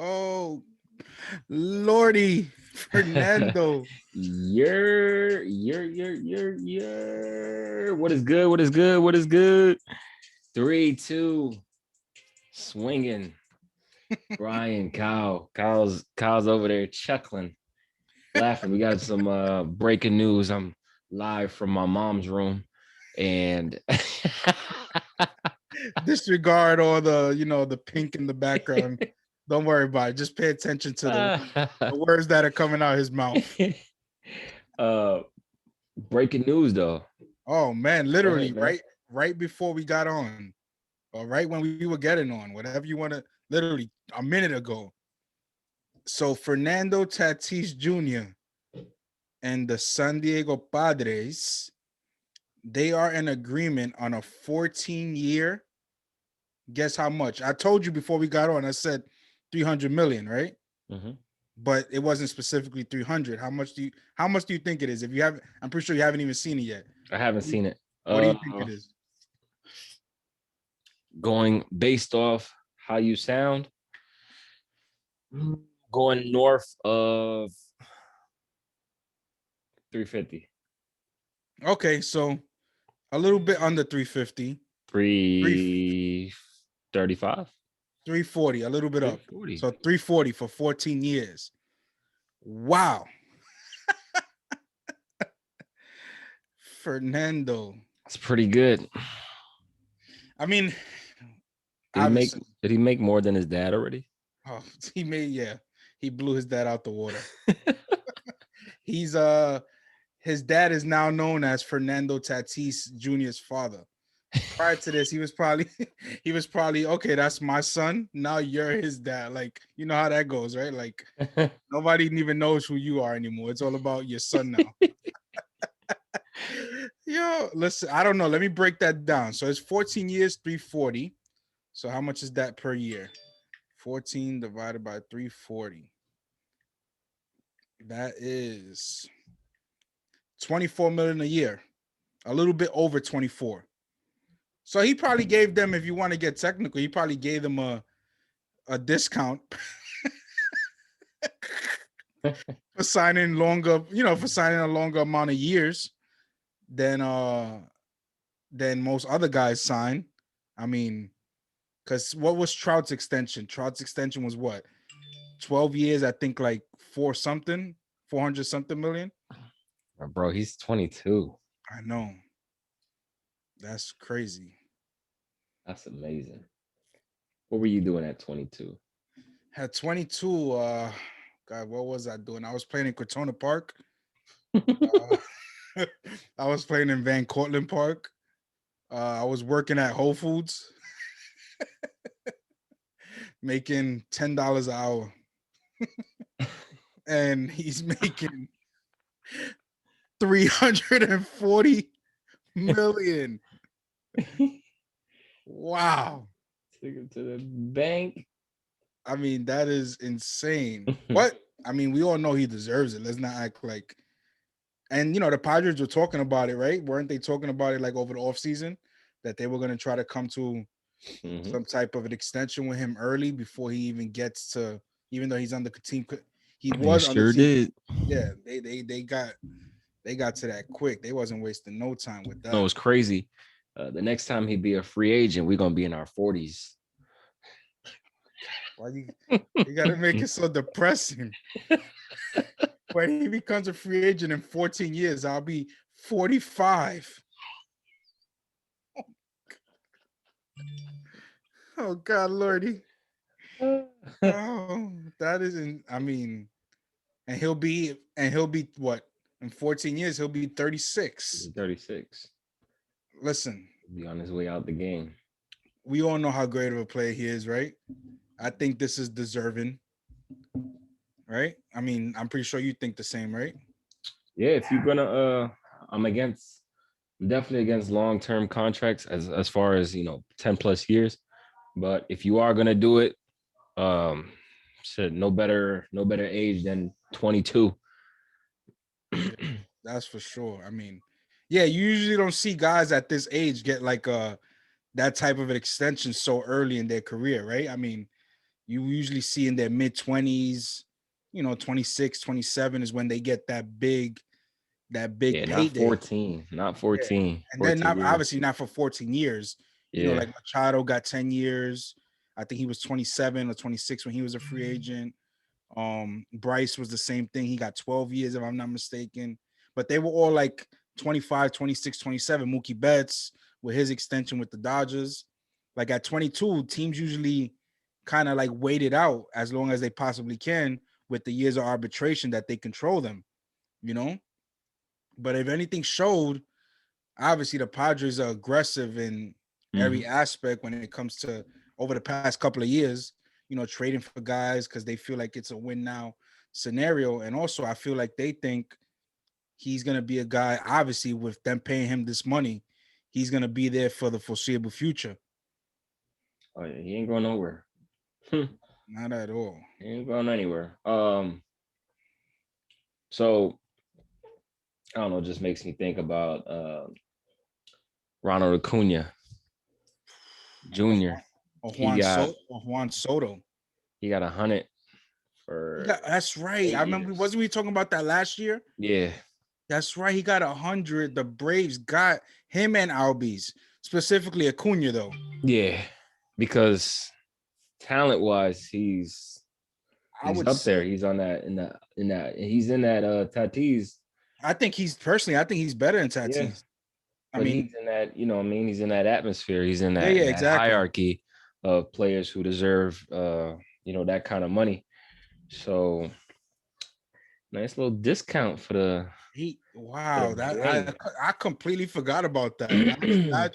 Oh, Lordy, Fernando. What is good? What is good? What is good? 3-2, swinging. Brian, Kyle's over there chuckling, laughing. We got some breaking news. I'm live from my mom's room, and Disregard all the pink in the background. Don't worry about it. Just pay attention to the words that are coming out his mouth. uh, breaking news though. Oh man, Go ahead, literally man. right before we got on, or right when we were getting on, whatever you want to. Literally a minute ago. So Fernando Tatis Jr. and the San Diego Padres, they are in agreement on a 14-year. Guess how much? I told you before we got on. I said 300 million, right? Mhm. But it wasn't specifically 300. How much do you think it is? If you haven't, I'm pretty sure you haven't even seen it yet. I haven't seen it. What do you think it is? Going based off how you sound, going north of 350, Okay, so a little bit under 350. 3 335, 340, a little bit up. 340. So 340 for 14 years. Wow. Fernando. That's pretty good. I mean, Did he make obviously, did he make more than his dad already? oh, he blew his dad out the water. He's his dad is now known as Fernando Tatis Jr.'s father. Prior to this, he was probably okay, that's my son. Now you're his dad. Like, you know how that goes, right? Like nobody even knows who you are anymore. It's all about your son now. Yo, listen, I don't know. Let me break that down. So it's 14 years, 340. So how much is that per year? 14 divided by 340. That is 24 million a year. A little bit over 24. So he probably gave them, if you want to get technical, he probably gave them a discount for signing longer, for signing a longer amount of years than most other guys sign. I mean, because what was Trout's extension? Trout's extension was what? 12 years, I think, like 400 something million. Bro, he's 22. I know. That's crazy. That's amazing. What were you doing at 22? At 22, God, what was I doing? I was playing in Cortona Park. I was playing in Van Cortlandt Park. I was working at Whole Foods, making $10 an hour, and he's making 340 million. Wow. Take him to the bank. I mean, that is insane. But I mean, we all know he deserves it. Let's not act like. And the Padres were talking about it, right? Weren't they talking about it like over the offseason that they were going to try to come to Mhm. some type of an extension with him early before he even gets to, even though he's on the team, he They was on the sure team. did. Yeah, they got to that quick. They wasn't wasting no time with No, that. it's crazy. The next time he be a free agent, we're gonna be in our 40s. Why you got to make it so depressing? When he becomes a free agent in 14 years, I'll be 45. Oh God, Lordy. Oh, that isn't. I mean, and he'll be what, in 14 years he'll be 36. 36. Listen, Be on his way out the game. we all know how great of a player he is, right? I think this is deserving, right? I mean, I'm pretty sure you think the same, right? Yeah, if you're gonna I'm definitely against long-term contracts as far as 10 plus years. But if you are gonna do it, um shit, no better age than 22. Yeah, that's for sure. I mean, yeah, you usually don't see guys at this age get like that type of an extension so early in their career, right? I mean, You usually see in their mid-20s, 26, 27 is when they get that big Yeah, not payday. 14. Not Yeah. 14. And then 14 not years. obviously not for 14 years. Yeah. Like Machado got 10 years. I think he was 27 or 26 when he was a free agent. Bryce was the same thing. He got 12 years, if I'm not mistaken. But they were all like 25, 26, 27. Mookie Betts with his extension with the Dodgers. Like at 22, teams usually kind of like wait it out as long as they possibly can with the years of arbitration that they control them, you know? But if anything showed, obviously the Padres are aggressive in every aspect when it comes to over the past couple of years, trading for guys because they feel like it's a win now scenario. And also, I feel like they think he's going to be a guy, obviously, with them paying him this money, he's going to be there for the foreseeable future. Oh yeah, he ain't going nowhere. Not at all. He ain't going anywhere. So I don't know, it just makes me think about Ronald Acuna Or, Jr. or He got Juan Soto. he got 100 for That's right. I 8 years. remember, wasn't we talking about that last year? Yeah. That's right. He got 100. The Braves got him and Albies, specifically Acuna, though. Yeah. Because talent wise, he's I would up there. say, He's on that he's in that Tatis. I think he's better than Yeah. Tatis. I But mean, he's in that, he's in that atmosphere. He's in yeah, that, yeah, exactly. hierarchy of players who deserve that kind of money. So nice little discount for the Wow, that Braves. I completely forgot about that. Now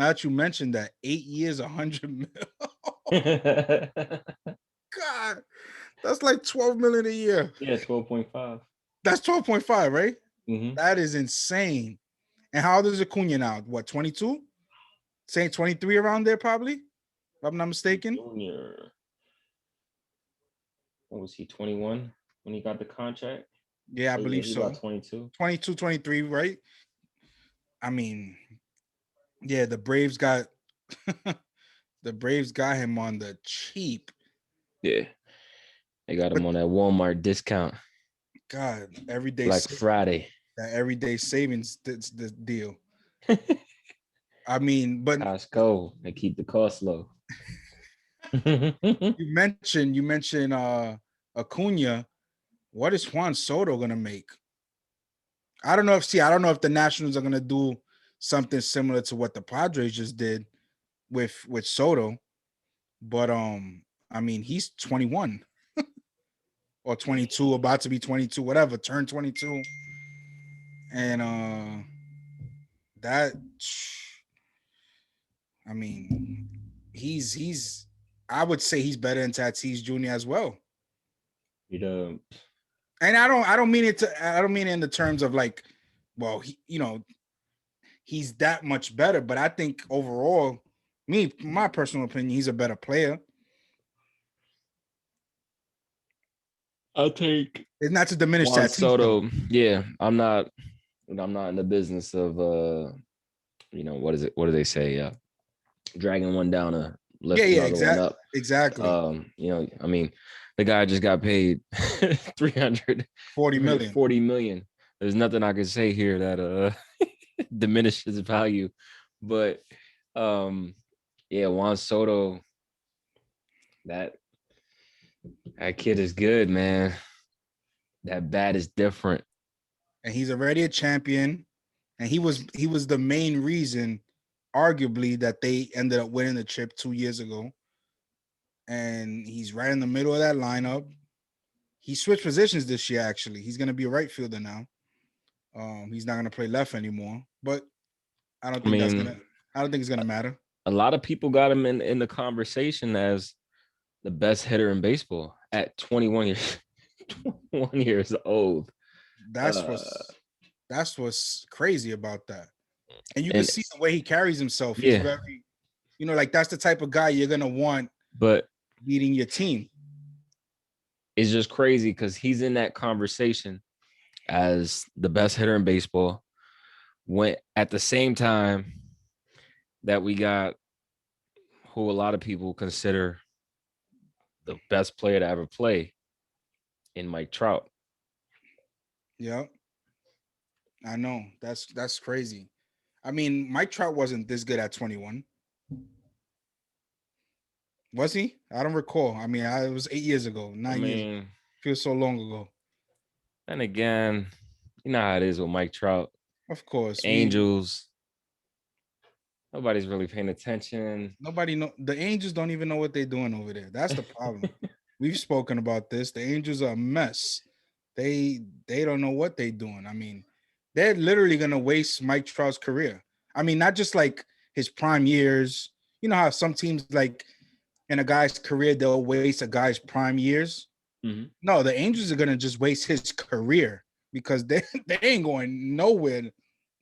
that you mentioned that, 8 years, 100 mil. God, that's like 12 million a year. Yeah, 12.5. That's 12.5, right? Mm-hmm. That is insane. And how old is Acuna now? What, 22? Saying 23 around there, probably, if I'm not mistaken. Junior. What was he, 21 when he got the contract? Yeah, I So yeah, believe he's so. about 22. 22, 23, right? I mean, yeah, the Braves got him on the cheap. Yeah. They got But him on that Walmart discount. God, everyday Black Friday. that everyday savings the deal. I mean, but Costco. They keep the cost low. you mentioned Acuna. What is Juan Soto gonna make? I don't know if the Nationals are gonna do something similar to what the Padres just did with Soto, but I mean, he's 21 or 22, about to be 22, whatever, turned 22, and that, I mean, he's I would say he's better than Tatis Jr. as well. And I don't mean it in the terms of like, well, he's that much better, but I think overall, my personal opinion, he's a better player. I'll take It's not to diminish Juan Tatis though. Soto. Yeah, I'm not in the business of what is it? What do they say? Dragging one down to lift Yeah, another one up. exactly. I mean, the guy just got paid 40 million. 40 million. There's nothing I can say here that diminishes value. But yeah, Juan Soto, that kid is good, man. That bat is different. And he's already a champion. And he was the main reason, arguably, that they ended up winning the chip 2 years ago. And he's right in the middle of that lineup. He switched positions this year, actually. He's going to be a right fielder now. He's not going to play left anymore. But I don't think it's going to matter. A lot of people got him in the conversation as the best hitter in baseball at 21 years 21 years old. That's what's crazy about that. And you can see the way he carries himself. He's very, like that's the type of guy you're going to want but leading your team. It's just crazy because he's in that conversation as the best hitter in baseball, when at the same time that we got who a lot of people consider the best player to ever play in Mike Trout. Yep. I know. That's crazy. I mean, Mike Trout wasn't this good at 21. Was he? I don't recall. I mean, it was 8 years ago, I 9 years. mean, Feels so long ago. then again, you know how it is with Mike Trout. Of course, Angels. Nobody's really paying attention. nobody know. The Angels don't even know what they're doing over there. That's the problem. We've spoken about this. The Angels are a mess. They don't know what they're doing. I mean, they're literally gonna waste Mike Trout's career. I mean, not just like his prime years. You know how some teams like in a guy's career they'll waste a guy's prime years. Mhm. No, the Angels are gonna just waste his career because they they ain't going nowhere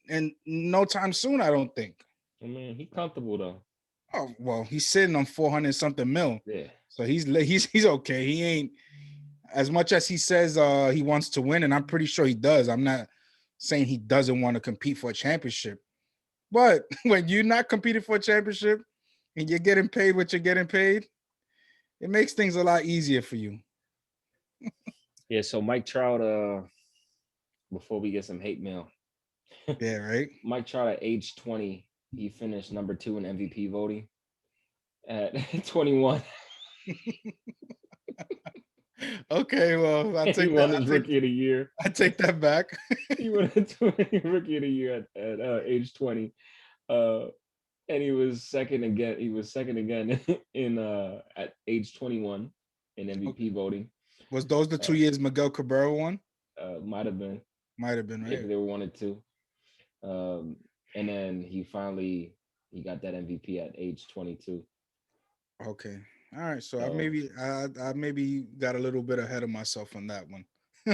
and no time soon. I don't think. I mean, he comfortable though. Oh well, he's sitting on 400 something mil, Yeah. so he's okay. He ain't as much as he says he wants to win, and I'm pretty sure he does. I'm not saying he doesn't want to compete for a championship, but when you're not competing for a championship and you're getting paid what you're getting paid, it makes things a lot easier for you. Yeah. So Mike Trout, before we get some hate mail, Yeah, right. Mike Trout at age 20, he finished number 2 in MVP voting. At 21, Okay, well, I he take won that. his rookie of the year. I take that back. He won a rookie of the year at age 20. Uh, and he was second again. He was second again in at age 21 in MVP voting. Was those the 2 years Miguel Cabrera won? Might have been. Might have been, Yeah, 'cause right? they were 1 and 2. And then he got that MVP at age 22. Okay. All right. So So I maybe got a little bit ahead of myself on that one.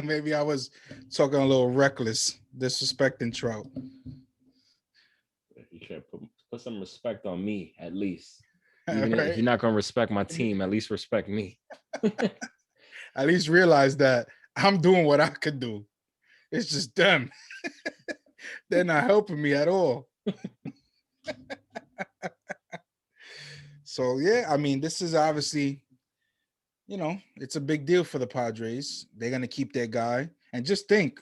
Maybe I was talking a little reckless, disrespecting Trout. you should put some respect on me at least. All Even if right. you're not gonna respect my team, at least respect me. At least realize that I'm doing what I could do. It's just them. They're not helping me at all. So yeah, I mean, this is obviously, it's a big deal for the Padres. They're gonna keep their guy. And just think,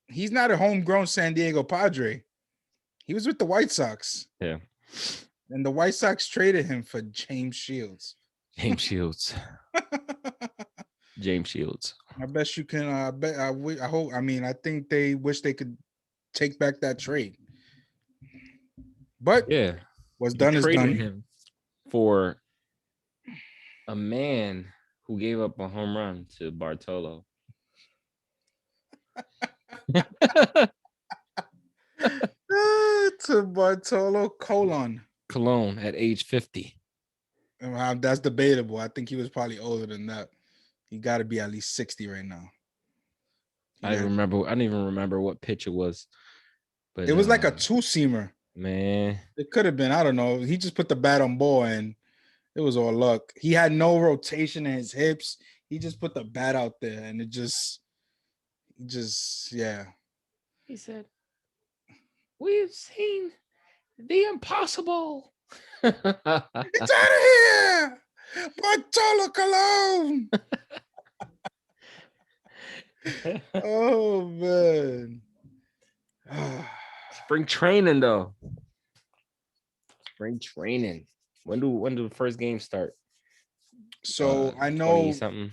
he's not a homegrown San Diego Padre. He was with the White Sox. Yeah. And the White Sox traded him for James Shields. James Shields. James Shields. I bet you can. I hope. I mean, I think they wish they could take back that trade. But Yeah. what's You done is traded done. him for a man who gave up a home run to Bartolo. To Bartolo Colon. Cologne at age 50. That's debatable. I think he was probably older than that. He got to be at least 60 right now. I don't even remember what pitch it was. But It was like a two-seamer. Man. It could have been. I don't know. He just put the bat on ball and it was all luck. He had no rotation in his hips. He just put the bat out there and it just yeah. He said, "We've seen the impossible." It's out of here! Bartolo Colon! Oh, man. Spring training, though. Spring training. When do the first games start? So I know something.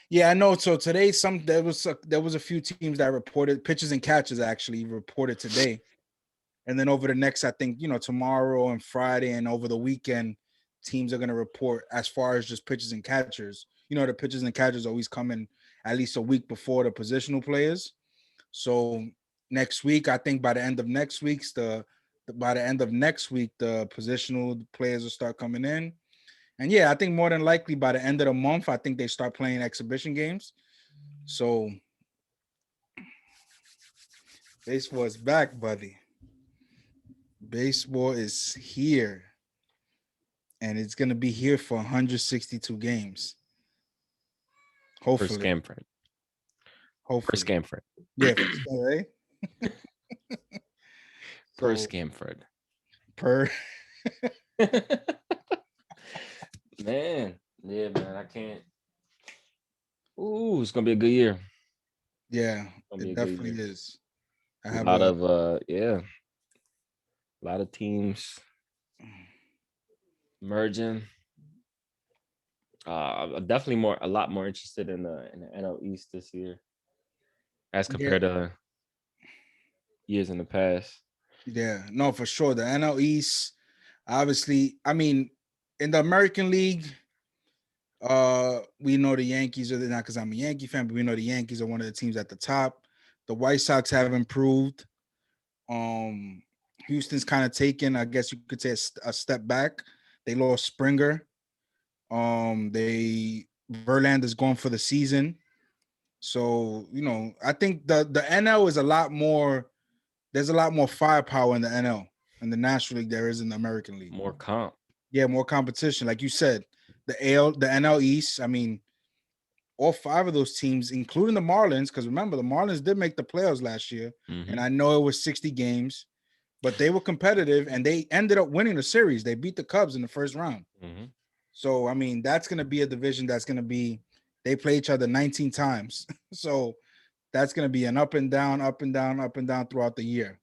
Yeah, I know. So today, there was a few teams that reported pitchers and catchers actually reported today, and then over the next, I think tomorrow and Friday and over the weekend, teams are going to report as far as just pitchers and catchers. The pitchers and catchers always come in at least a week before the positional players. So next week, I think by the end of next week, the positional players will start coming in. And yeah, I think more than likely by the end of the month, I think they start playing exhibition games. So baseball is back, buddy. Baseball is here. And it's going to be here for 162 games. Hopefully. First game, Fred. Hopefully. First game, Fred. Yeah, first game, right? First game, Fred. Per. Man, Yeah, man, I can't. Ooh, it's gonna be a good year. Yeah, It's gonna be it a good definitely year. is. I A have lot a of a lot of teams merging. I'm definitely a lot more interested in the NL East this year as yeah, compared to years in the past. yeah, no, for sure. The NL East, obviously. I mean, in the American League, we know the Yankees are not because I'm a Yankee fan, but we know the Yankees are one of the teams at the top. The White Sox have improved. Um, Houston's kind of taken, I guess you could say, a step back. They lost Springer. They Verlander's going for the season. So, I think the NL is a lot more. There's a lot more firepower in the NL and the National League there is in the American League. More comp. Yeah, more competition. Like you said, the NL East. I mean, all five of those teams, including the Marlins, because remember the Marlins did make the playoffs last year, and Mm-hmm. I know it was 60 games, but they were competitive and they ended up winning the series. They beat the Cubs in the first round. Mm-hmm. So I mean, that's going to be a division that's going to be. They play each other 19 times, so that's going to be an up and down, up and down, up and down throughout the year.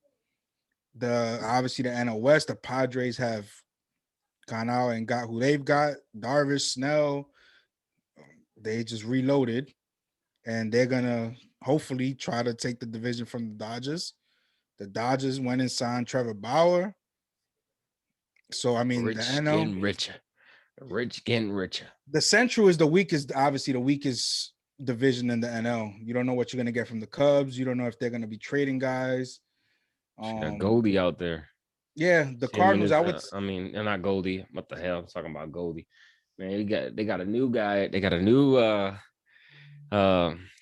The obviously the NL West, the Padres have gone out and got who they've got. Darvish, Snell, they just reloaded, and they're gonna hopefully try to take the division from the Dodgers. The Dodgers went and signed Trevor Bauer. So I mean, the Rich NL, getting richer. Rich getting richer. the Central is the weakest, obviously the weakest division in the NL. You don't know what you're gonna get from the Cubs. You don't know if they're gonna be trading guys. She got Um, Goldie out there. yeah, the Him and Cardinals. his I mean, they're not Goldie. What the hell? I'm talking about Goldie. Man, they got a new guy. They got a new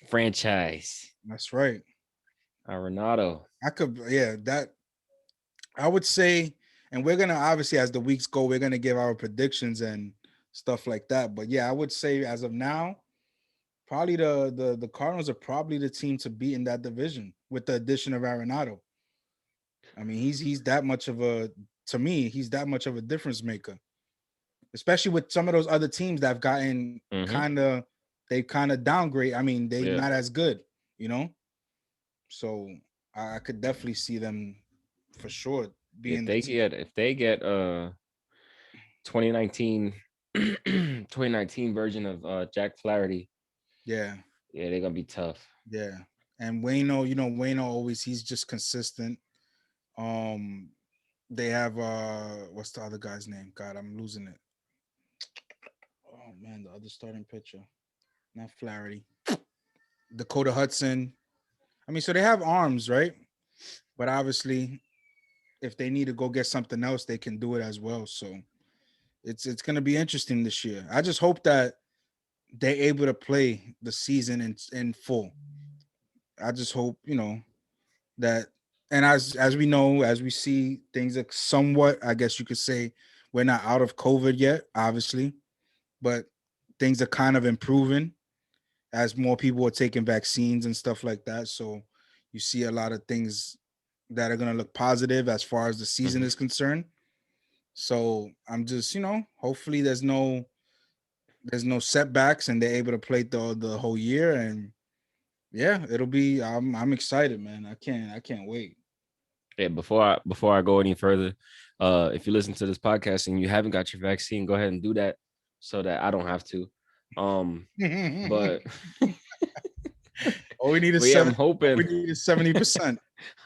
franchise. That's right. Renato. I could, yeah, that I would say, and we're gonna obviously as the weeks go, we're gonna give our predictions and stuff like that. But yeah, I would say as of now, probably the Cardinals are probably the team to beat in that division with the addition of Arenado. I mean, he's that much of a to me, he's that much of a difference maker, especially with some of those other teams that have gotten Mm-hmm. kind of downgrade. I mean, they Yeah. not as good, you know. So I could definitely see them for sure being the team. If they get 2019 2019 version of Jack Flaherty, Yeah, yeah, they're gonna be tough. yeah. And Wayno, Wayno always he's just consistent. Um, they have what's the other guy's name? God, I'm losing it. Oh man, the other starting pitcher, not Flaherty, Dakota Hudson. I mean, so they have arms, right? But obviously, if they need to go get something else, they can do it as well. So it's gonna be interesting this year. I just hope that they're able to play the season in full. I just hope that, and as we know, as we see, things are somewhat, I guess you could say, we're not out of COVID yet, obviously, but things are kind of improving as more people are taking vaccines and stuff like that. So you see a lot of things that are going to look positive as far as the season Mm-hmm. is concerned. So I'm just, hopefully there's no setbacks and they're able to play the whole year. And yeah, it'll be, I'm excited, man. I can't wait. Yeah, before I go any further, if you listen to this podcast and you haven't got your vaccine, go ahead and do that so that I don't have to. Um, but All we need but is yeah, seven. All we need is 70%.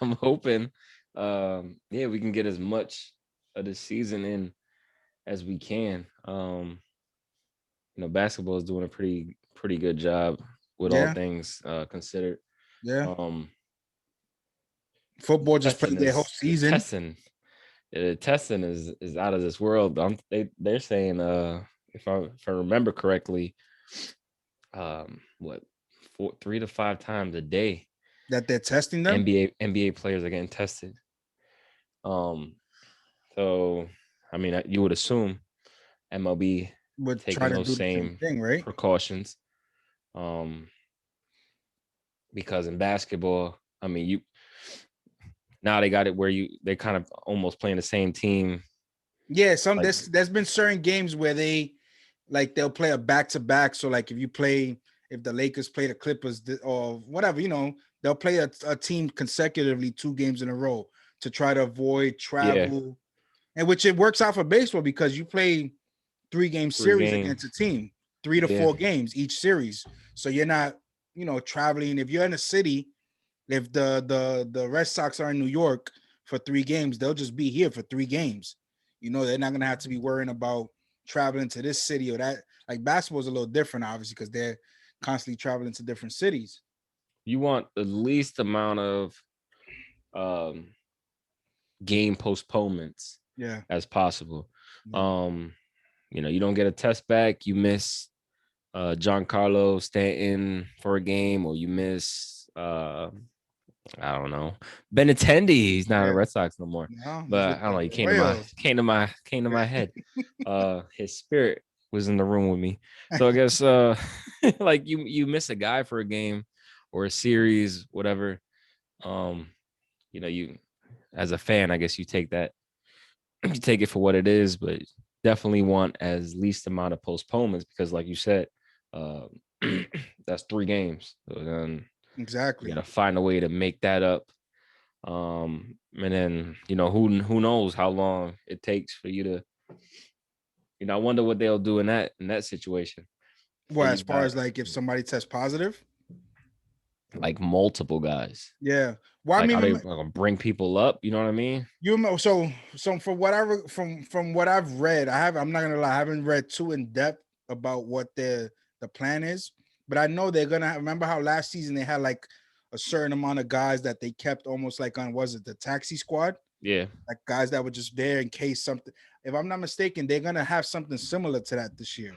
I'm hoping yeah, we can get as much of the season in as we can. Basketball is doing a pretty good job with all Yeah, things considered. yeah. Um, Football just testing played their whole is the season. testing is out of this world. They're saying if I remember correctly, what 3 to 5 times a day That they're testing them NBA players are getting tested. Um, so I mean, you would assume MLB would try taking to those do the same same thing, right? precautions. Um, because in basketball, I mean, you now they got it where they kind of almost playing the same team. Yeah, Like, there's been certain games where like they'll play a back-to-back. So like if the Lakers play the Clippers or whatever, they'll play a team consecutively 2 games in a row to try to avoid travel. And which it works out for baseball because you play 3-game 3 series against games. a team, 3 to 4 games each series. So you're not, traveling. If you're in a city, if the Red Sox are in New York for 3 games, they'll just be here for 3 games. They're not gonna have to be worrying about traveling to this city or that. Like basketball is a little different, obviously, because they're constantly traveling to different cities. You want the least amount of um, game postponements Yeah. as possible. Yeah. You don't get a test back, you miss Giancarlo Stanton for a game, or you miss I don't know, Benintendi. He's not a Yeah. Red Sox no more. No, he's But with I don't know. He the Royals. came to my head. His spirit was in the room with me. So I guess like you miss a guy for a game or a series, whatever. You as a fan, I guess you take that, you take it for what it is, but definitely want as least amount of postponements because, like you said, uh, that's 3 games. So then you Exactly. got to find a way to make that up. And then who knows how long it takes for you to. I wonder what they'll do in that situation. Say Well, you as far got as like if somebody tests positive, like multiple guys. yeah. Well, I Like, are they mean, gonna bring people up? You know what I mean? so from whatever from what I've read, I'm not gonna lie, I haven't read too in depth about what the plan is, but I know they're gonna remember how last season they had like a certain amount of guys that they kept almost like on, was it the taxi squad, Yeah. like guys that were just there in case something. If I'm not mistaken, they're gonna have something similar to that this year,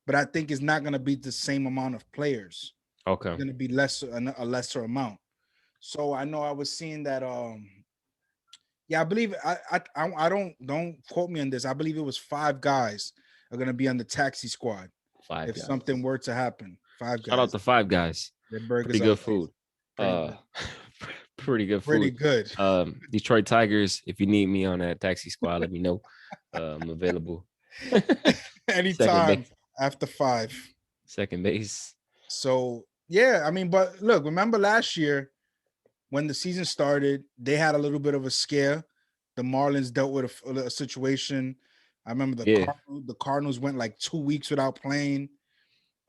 but I think it's not gonna be the same amount of players. It's Okay. gonna be a lesser amount. So I know I was seeing that yeah, I believe I don't quote me on this. I believe it was 5 guys are gonna be on the taxi squad Five if guys. something were to happen. Five Shout out guys. to Five Guys. Their burgers Pretty are good amazing. food. Pretty Uh, good. pretty good Pretty food. good. Detroit Tigers. If you need me on that taxi squad, let me know. I'm available. Second Anytime base. after 5. Second base. So yeah, I mean, but look, remember last year when the season started, they had a little bit of a scare. The Marlins dealt with a situation. I remember Yeah. The Cardinals went like 2 weeks without playing.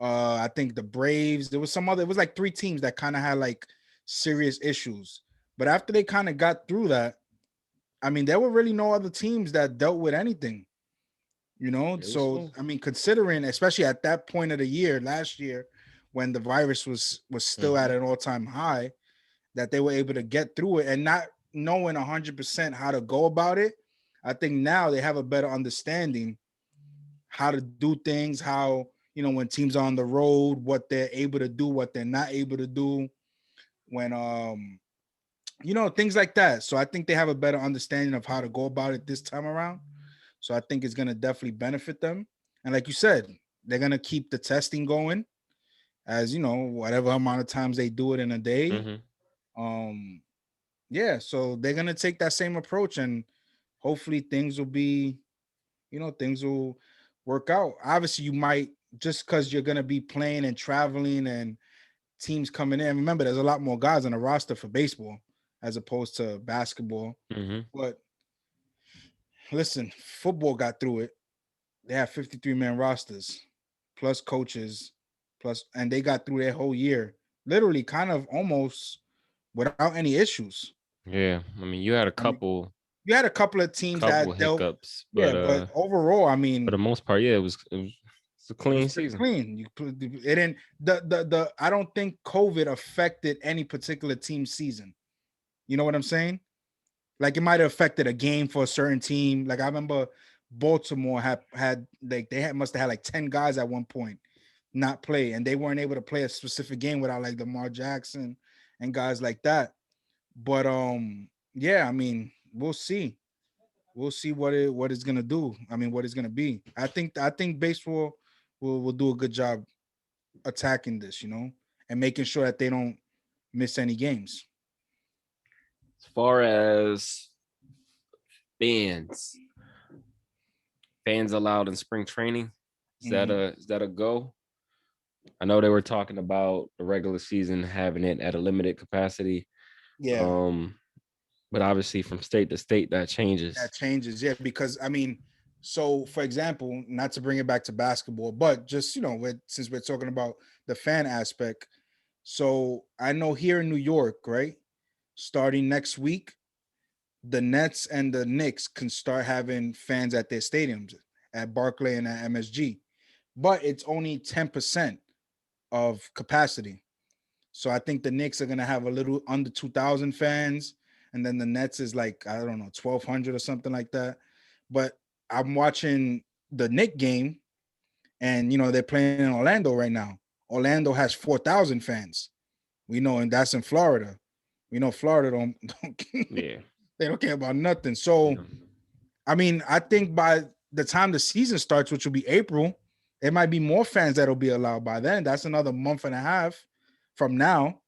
I think the Braves. There was it was like 3 teams that kind of had like serious issues. But after they kind of got through that, I mean, there were really no other teams that dealt with anything. It was So slow. I mean, considering especially at that point of the year, last year, when the virus was still at an all-time high, that they were able to get through it and not knowing 100% how to go about it. I think now they have a better understanding how to do things, how, when teams are on the road, what they're able to do, what they're not able to do, when things like that. So I think they have a better understanding of how to go about it this time around. So I think it's going to definitely benefit them. And like you said, they're going to keep the testing going as, whatever amount of times they do it in a day. Mm-hmm. Um yeah, so they're going to take that same approach and hopefully things will work out. Obviously, you might, just because you're going to be playing and traveling and teams coming in. Remember, there's a lot more guys on the roster for baseball as opposed to basketball. Mm-hmm. But listen, football got through it. They have 53-man rosters, plus coaches, and they got through their whole year, literally kind of almost without any issues. Yeah. I mean, you had a I mean, couple you had a couple of teams that dealt, hiccups, yeah, but but overall, I for mean, the most part, yeah, it's a it was clean pretty season. clean. It didn't the I don't think COVID affected any particular team season. You know what I'm saying? Like it might have affected a game for a certain team. Like I remember Baltimore had like they must have had like 10 guys at one point not play, and they weren't able to play a specific game without like Lamar Jackson and guys like that. But yeah, I mean, we'll see. We'll see what it's gonna do. I mean, what it's gonna be. I think baseball will do a good job attacking this, and making sure that they don't miss any games. As far as fans, fans allowed in spring training. Is that a go? I know they were talking about the regular season having it at a limited capacity. Yeah, Um, but obviously from state to state that changes. that changes. Yeah, because I mean, so for example, not to bring it back to basketball, but just since we're talking about the fan aspect, so I know here in New York, right, starting next week, the Nets and the Knicks can start having fans at their stadiums at Barclay and at MSG, but it's only 10% of capacity. So I think the Knicks are gonna have a little under 2,000 fans, and then the Nets is like, I don't know, 1,200 or something like that. But I'm watching the Knick game, and they're playing in Orlando right now. Orlando has 4,000 fans. We know, and that's in Florida. We know Florida don't Yeah. they don't care about nothing. So Yeah. I mean, I think by the time the season starts, which will be April, there might be more fans that'll be allowed by then. That's another month and a half from now.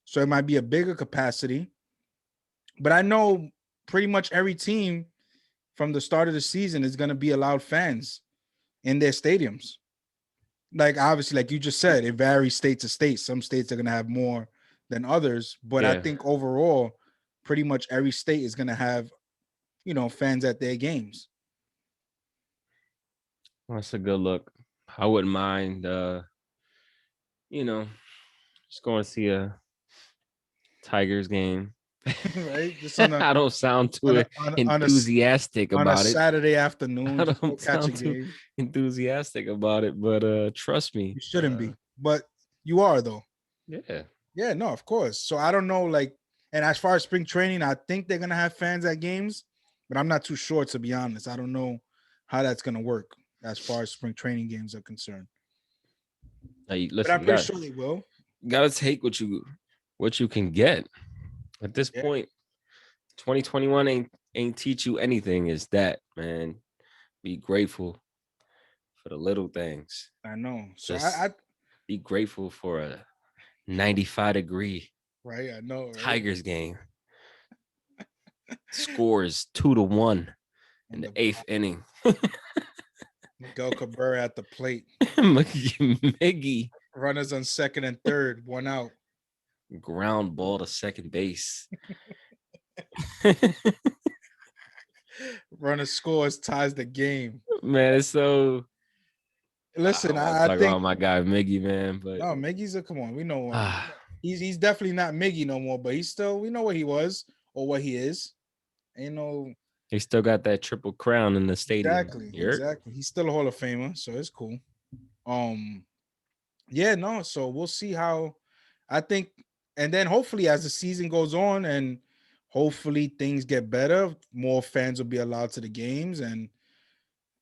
So it might be a bigger capacity. But I know pretty much every team from the start of the season is going to be allowed fans in their stadiums. Like obviously, like you just said, it varies state to state. Some states are going to have more than others, but I Yeah. think overall, pretty much every state is going to have, fans at their games. That's a good look. I wouldn't mind you know, just going to see a Tigers game. Right? Just on a I don't sound on too a on, on a enthusiastic on a about it. Saturday afternoon, I just go don't catch a sound too game. enthusiastic about it, but trust me. You shouldn't be, but you are though. Yeah. Yeah, no, of course. So I don't know, like, and as far as spring training, I think they're gonna have fans at games, but I'm not too sure to be honest. I don't know how that's gonna work as far as spring training games are concerned. Hey, But listen, I'm pretty sure they will. you gotta take what you can get. At this Yeah, point, 2021 ain't teach you anything, is that, man. Be grateful for the little things. I know. So I Just be grateful for a 95-degree right, I know, right? Tigers game. Scores 2-1 in And the the eighth inning. Miguel Cabrera at the plate. Miggy Runners on second and third, one out. ground ball to second base. Runner scores, ties the game. Man, it's so I Listen, don't want to I talk think about my guy Miggy, man, but no, Miggy's a come on. We know ah, he's definitely not Miggy no more, but he's still we know what he was or what he is. Ain't no he still got that triple crown in the stadium. You're exactly. He's still a Hall of Famer, so it's cool. Um, yeah, no. So we'll see how. I think, and then hopefully as the season goes on, and hopefully things get better, more fans will be allowed to the games, and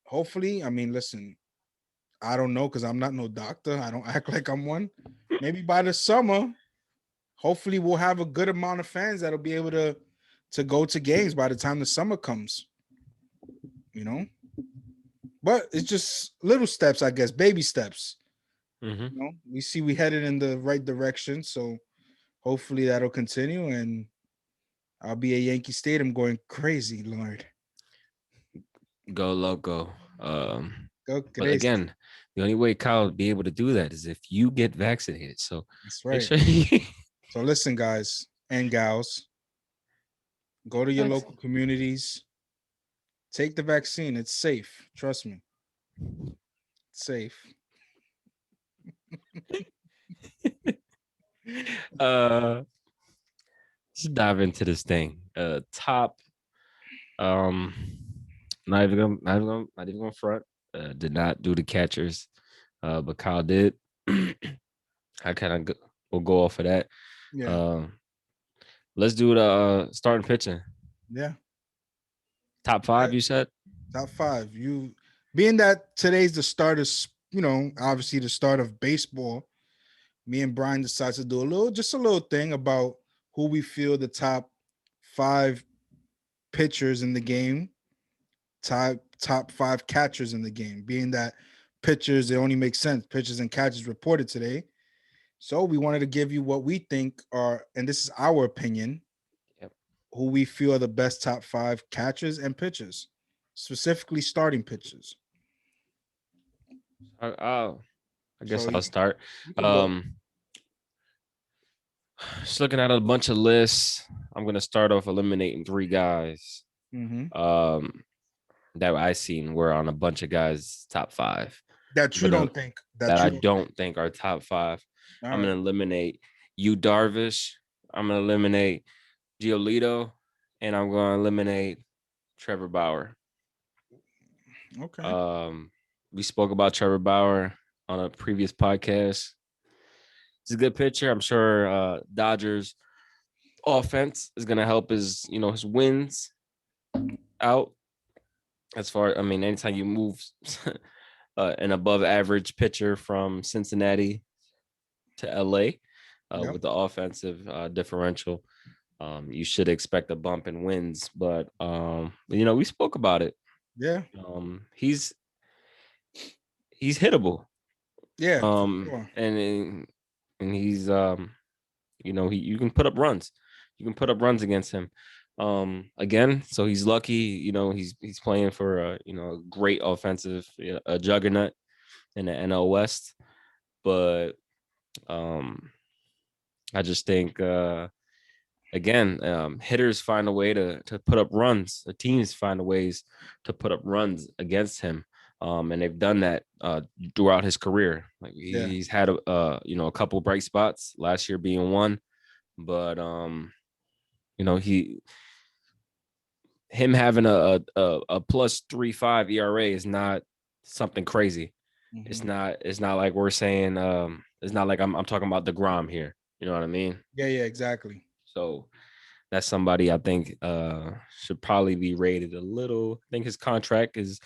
hopefully, I mean, listen, I don't know because I'm not no doctor. I don't act like I'm one. Maybe by the summer, hopefully we'll have a good amount of fans that'll be able to go to games by the time the summer comes. You know, but it's just little steps, I guess, baby steps. mm-hmm. We see we headed in the right direction, so hopefully that'll continue, and I'll be at Yankee Stadium going crazy, Lord. Go loco. Go But crazy. again, the only way Kyle will be able to do that is if you get vaccinated. So That's make right. sure you So listen, guys and gals, go to your local vaccine. communities, take the vaccine. It's safe. Trust me, it's safe. uh let's dive into this thing. Top um not even gonna front. Did not do the catchers. But Kyle did. I kind of will go off of that. Yeah, Um, let's do the starting pitching. yeah. Top All five, right, you said? top five. You being that today's the start of obviously the start of baseball. Me and Brian decided to do just a little thing about who we feel the top five pitchers in the game, top five catchers in the game. Being that pitchers, it only makes sense. Pitchers and catchers reported today. So we wanted to give you what we think are, and this is our opinion, Yep. who we feel are the best top five catchers and pitchers, specifically starting pitchers. I guess So I'll start. you could go. Um, just looking at a bunch of lists. I'm gonna start off eliminating three guys. Mm-hmm. Um, that I seen were on a bunch of guys top five. That I'm you gonna don't think. that That I you don't think. don't think are top five. All I'm gonna right. eliminate you, Darvish. I'm gonna eliminate Giolito, and I'm gonna eliminate Trevor Bauer. Okay. Um, we spoke about Trevor Bauer on a previous podcast. He's a good pitcher. I'm sure Dodgers offense is gonna help his wins out. As far, I mean, anytime you move an above average pitcher from Cincinnati to LA Yep. with the offensive differential, you should expect a bump in wins. But we spoke about it. Yeah. He's hittable. Yeah. For Um, sure. and and he's you can put up runs. You can put up runs against him. Again, so he's lucky. He's playing for a great offensive, a juggernaut in the NL West. But I just think again, hitters find a way to put up runs. The teams find ways to put up runs against him. And they've done that throughout his career. Like Yeah. he's had a couple bright spots, last year being one, but he him having a plus 3.5 ERA is not something crazy. Mm-hmm. It's not like we're saying it's not like I'm talking about DeGrom here. You know what I mean? Yeah. Yeah. Exactly. So that's somebody I think should probably be rated a little. I think his contract is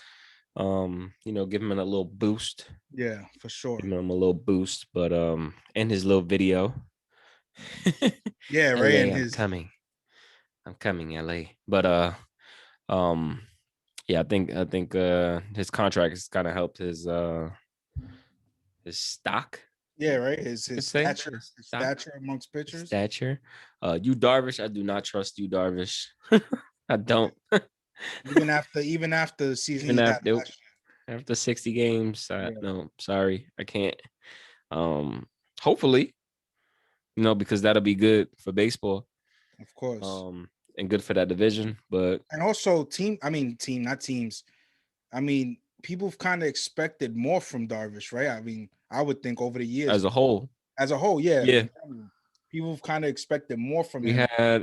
give him a little boost. Yeah. For Give sure. him a little boost. But in his little video. Yeah. Right. LA, And I'm his. coming. I'm coming, LA. But um yeah, I think his contract has kind of helped his stock, Yeah. Right. you His could say. stature. His His stock, stature amongst his pitchers. stature. You Darvish, I do not trust you, Darvish. I Yeah. don't. Even after the season Even he had after last after 60 games, year. Yeah. no, sorry, I can't. Um, hopefully, because that'll be good for baseball, Of course. um, and good for that division. But And also team, not teams. I mean, people have kind of expected more from Darvish, right? I mean, I would think over the years, as a whole, as a whole, yeah, yeah, in general, people have kind of expected more from we him. had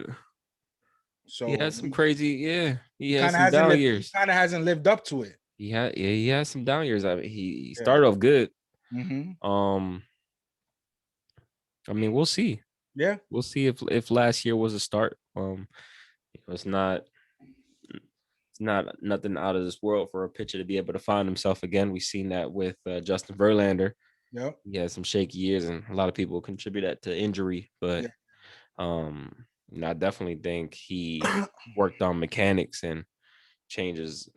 he So had some crazy, yeah, he he had kind of some hasn't down lived. He years. kind of hasn't lived up to it. He had some down years. I mean, he Yeah. started off good. Mm-hmm. Um, I mean, we'll see. Yeah. We'll see if last year was a start. It's not nothing out of this world for a pitcher to be able to find himself again. We've seen that with Justin Verlander. Yep. He had some shaky years, and a lot of people contribute that to injury. But Yeah. I definitely think he worked on mechanics and changes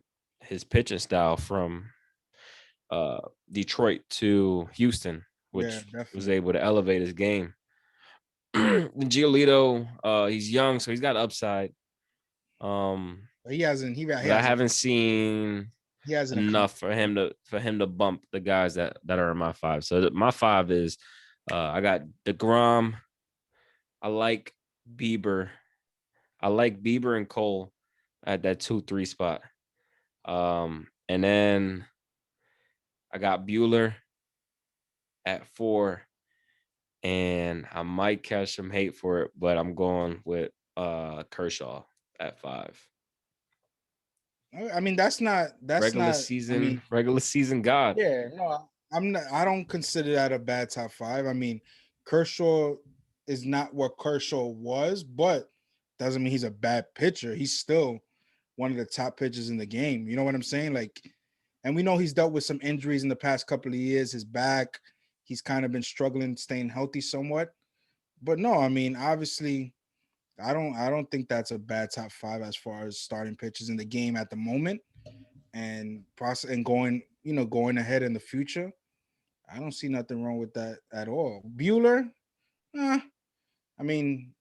his pitching style from uh, Detroit to Houston, Yeah. which was Definitely. able to elevate his game. Giolito, he's young, so he's got upside. Um, But he hasn't. He but I hasn't. haven't seen He hasn't enough accomplished. for him to bump the guys that are in my five. So my five is I got DeGrom. I like Bieber. I like Bieber and Cole at that 2-3 spot. And then I got Bueller at 4, and I might catch some hate for it, but I'm going with Kershaw at 5. I mean, that's not. That's Regular not. I mean, season, regular season God. yeah. No, I'm not. I don't consider that a bad top five. I mean, Kershaw is not what Kershaw was, but doesn't mean he's a bad pitcher. He's still one of the top pitchers in the game. You know what I'm saying? Like, and we know he's dealt with some injuries in the past couple of years. His back, he's kind of been struggling staying healthy somewhat. But no, I mean, obviously, I don't think that's a bad top five as far as starting pitchers in the game at the moment and process and going ahead in the future. I don't see nothing wrong with that at all. Bueller, eh, I mean,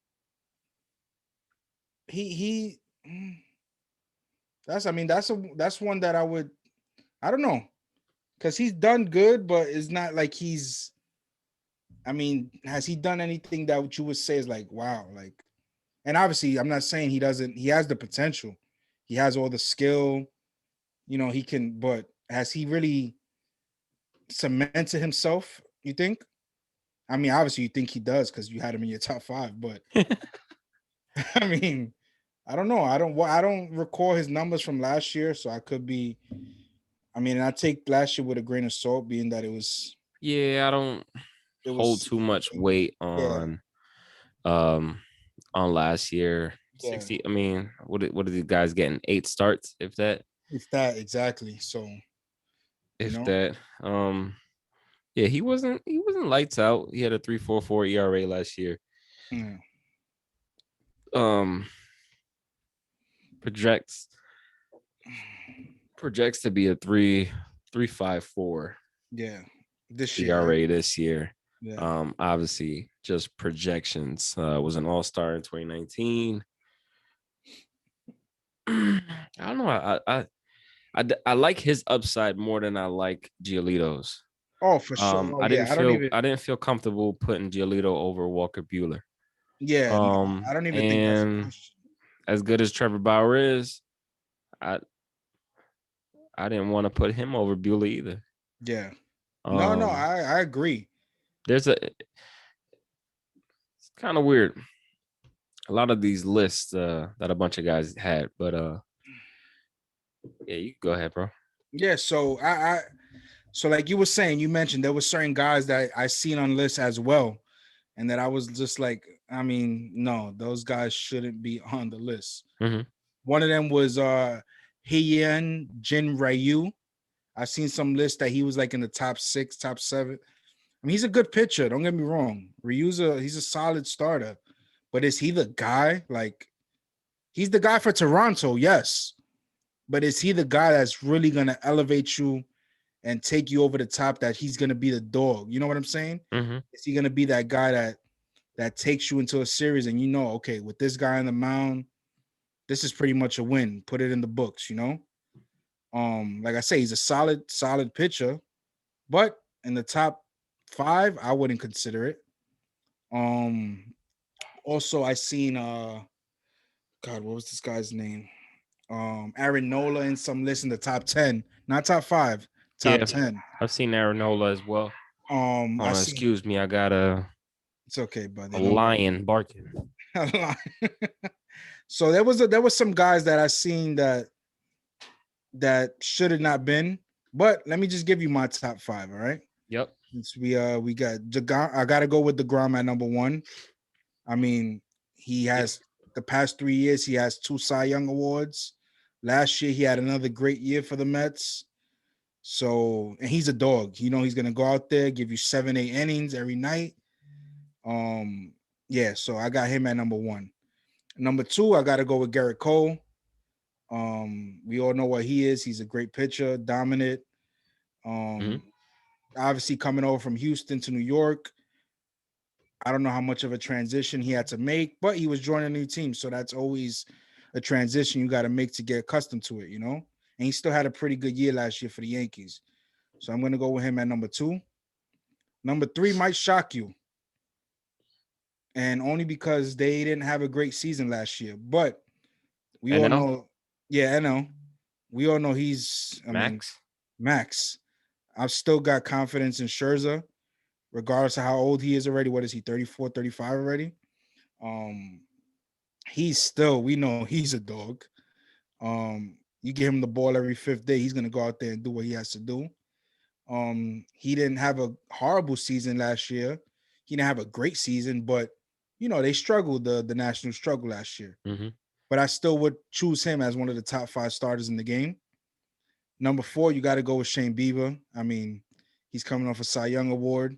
he that's I mean that's one that I don't know because he's done good, but it's not like he's. I mean, has he done anything that you would say is like wow, like? And obviously, I'm not saying he doesn't. He has the potential. He has all the skill. He can. But has he really cemented himself? You think? I mean, obviously, you think he does because you had him in your top five. But I mean, I don't know. I don't recall his numbers from last year, so I could be. I mean, I take last year with a grain of salt, being that Yeah, I don't it hold was too much weight yeah, um on last year. yeah. 60. I mean, what are these guys getting? 8 starts, if that, It's that exactly. So you if know, that. Yeah, he wasn't lights out. He had a 3.44 ERA last year. yeah, Um, projects projects to be a 3.54 yeah. This year, right? ERA this year. Yeah. Obviously, just projections. Was an all-star in 2019. I don't know. I like his upside more than I like Giolito's. Oh, for sure. Oh, I didn't yeah. I don't feel even. I didn't feel comfortable putting Giolito over Walker Bueller. Yeah, no, I don't even think that's a And question. as good as Trevor Bauer is, I I didn't want to put him over Bueller either. Yeah. No, no, Um, I agree. there's a it's kind of weird. A lot of these lists that a bunch of guys had, but yeah, you go ahead, bro. Yeah. So so like you were saying, you mentioned there were certain guys that I seen on lists as well, and that I was just like, I mean, no, those guys shouldn't be on the list. Hmm. One of them was Heian Jin Ryu. I seen some lists that he was like in the top 6, top 7. I mean, he's a good pitcher. Don't get me wrong. He's a solid starter, but is he the guy? Like, he's the guy for Toronto, yes. But is he the guy that's really gonna elevate you and take you over the top? That he's gonna be the dog. You know what I'm saying? Hmm. Is he gonna be that guy that takes you into a series and okay, with this guy on the mound, this is pretty much a win. Put it in the books. Like I say, he's a solid pitcher, but in the top 5, I wouldn't consider it. Um, Also, I seen God, what was this guy's name? Aaron Nola in some list in the top 10, not top 5, top Yeah, 10. I've seen Aaronola as well. I Hold on, seen excuse me. I got it's okay, a brother. Don't lion barking. worry. So there was some guys that I seen that should have not been. But let me just give you my top 5. All right. Yep. Since we got I gotta go with DeGrom at number 1. I mean, he Yeah. has the past 3 years, he has 2 Cy Young awards. Last year, he had another great year for the Mets. So, and he's a dog. He's gonna go out there, give you 7, 8 innings every night. Um, yeah, so I got him at number 1. Number 2, I gotta go with Garrett Cole. We all know what he is. He's a great pitcher, dominant. Hmm. Um, Obviously coming over from Houston to New York. I don't know how much of a transition he had to make, but he was joining a new team. So that's always a transition you got to make to get accustomed to it. And he still had a pretty good year last year for the Yankees. So I'm going to go with him at number 2. Number 3 might shock you. And only because they didn't have a great season last year. But we all NL know, yeah, I know. We all know I mean, Max. Max. I've still got confidence in Scherzer, regardless of how old he is already. What is he, 34, 35 already? Um, we know he's a dog. You give him the ball every 5th day, he's gonna go out there and do what he has to do. He didn't have a horrible season last year. He didn't have a great season, but they struggled the national struggle last year. Hmm. But I still would choose him as one of the top 5 starters in the game. Number 4, you got to go with Shane Bieber. I mean, he's coming off a Cy Young award,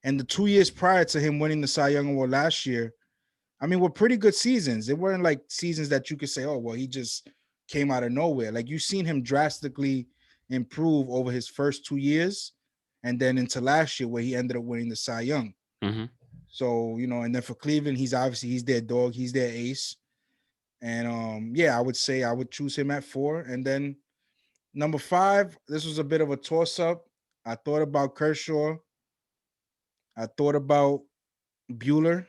and the 2 years prior to him winning the Cy Young award last year, I mean, were pretty good seasons. They weren't like seasons that you could say, oh, well, he just came out of nowhere. Like you've seen him drastically improve over his first 2 years and then into last year where he ended up winning the Cy Young. Hmm. So, and then for Cleveland, he's their dog, he's their ace. And yeah, I would say I would choose him at 4. And then number 5, this was a bit of a toss-up. I thought about Kershaw. I thought about Bueller,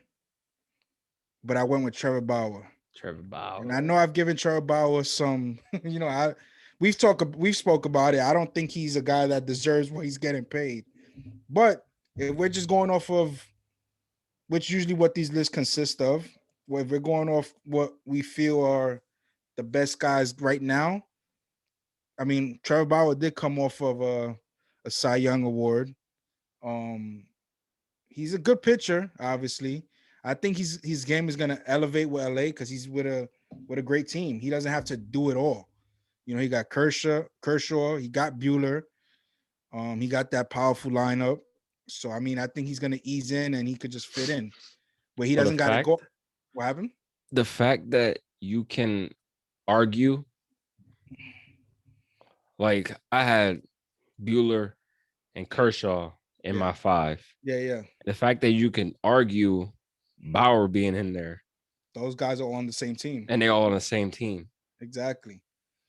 but I went with Trevor Bauer. Trevor And I Bauer. know I've given Trevor Bauer some, we've spoke about it. I don't think he's a guy that deserves what he's getting paid. But if we're just going off of which usually what these lists consist of, where if we're going off what we feel are the best guys right now, I mean, Trevor Bauer did come off of a Cy Young award. Um, he's a good pitcher, obviously. I think his game is gonna elevate with LA because he's with a great team. He doesn't have to do it all. He got Kershaw, he got Bueller, he got that powerful lineup. So I mean, I think he's gonna ease in and he could just fit in. But he Well, the doesn't gotta go. fact What happened? the fact that you can argue, like I had Bueller and Kershaw in Yeah, my five. yeah, yeah. The fact that you can argue Bauer being in there Those guys are on the same team. and they all on the same team. Exactly.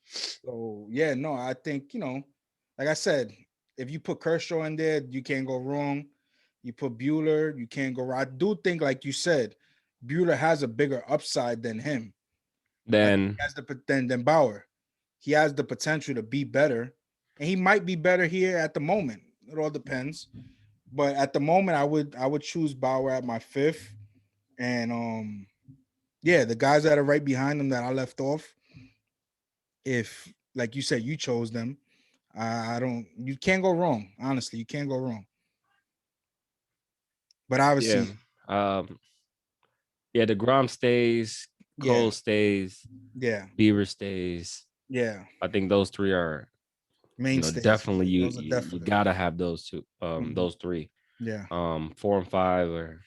So yeah, no, I think like I said, if you put Kershaw in there, you can't go wrong. You put Bueller, you can't go wrong. I do think, like you said, Bueller has a bigger upside than him. I think Then he has than Bauer. He has the potential to be better, and he might be better here at the moment. It all depends. But at the moment, I would choose Bauer at my fifth, and yeah, the guys that are right behind him that I left off. If like you said, you chose them, I don't. You can't go wrong. Honestly, you can't go wrong. But yeah. obviously, Um yeah, the Grom stays, yeah, Cole stays, yeah, Beaver stays. yeah. I think those three are, Mainstays. definitely you Those are you, you definite. gotta have those two, Mhm. those three. Yeah, 4 and 5 are,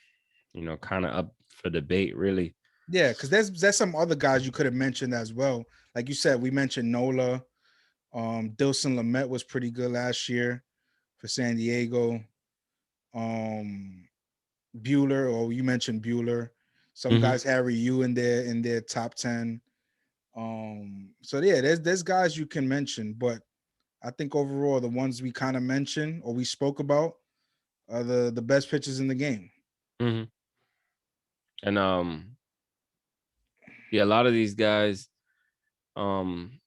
kind of up for debate, really. yeah. Because there's some other guys you could have mentioned as well. Like you said, we mentioned Nola. Dilson Lamet was pretty good last year for San Diego. Um, Bueller, or you mentioned Bueller. Some Hmm. guys Harry you in their top 10. So yeah, there's guys you can mention, but I think overall the ones we kind of mentioned or we spoke about are the best pitchers in the game. Hmm. And yeah, a lot of these guys, um,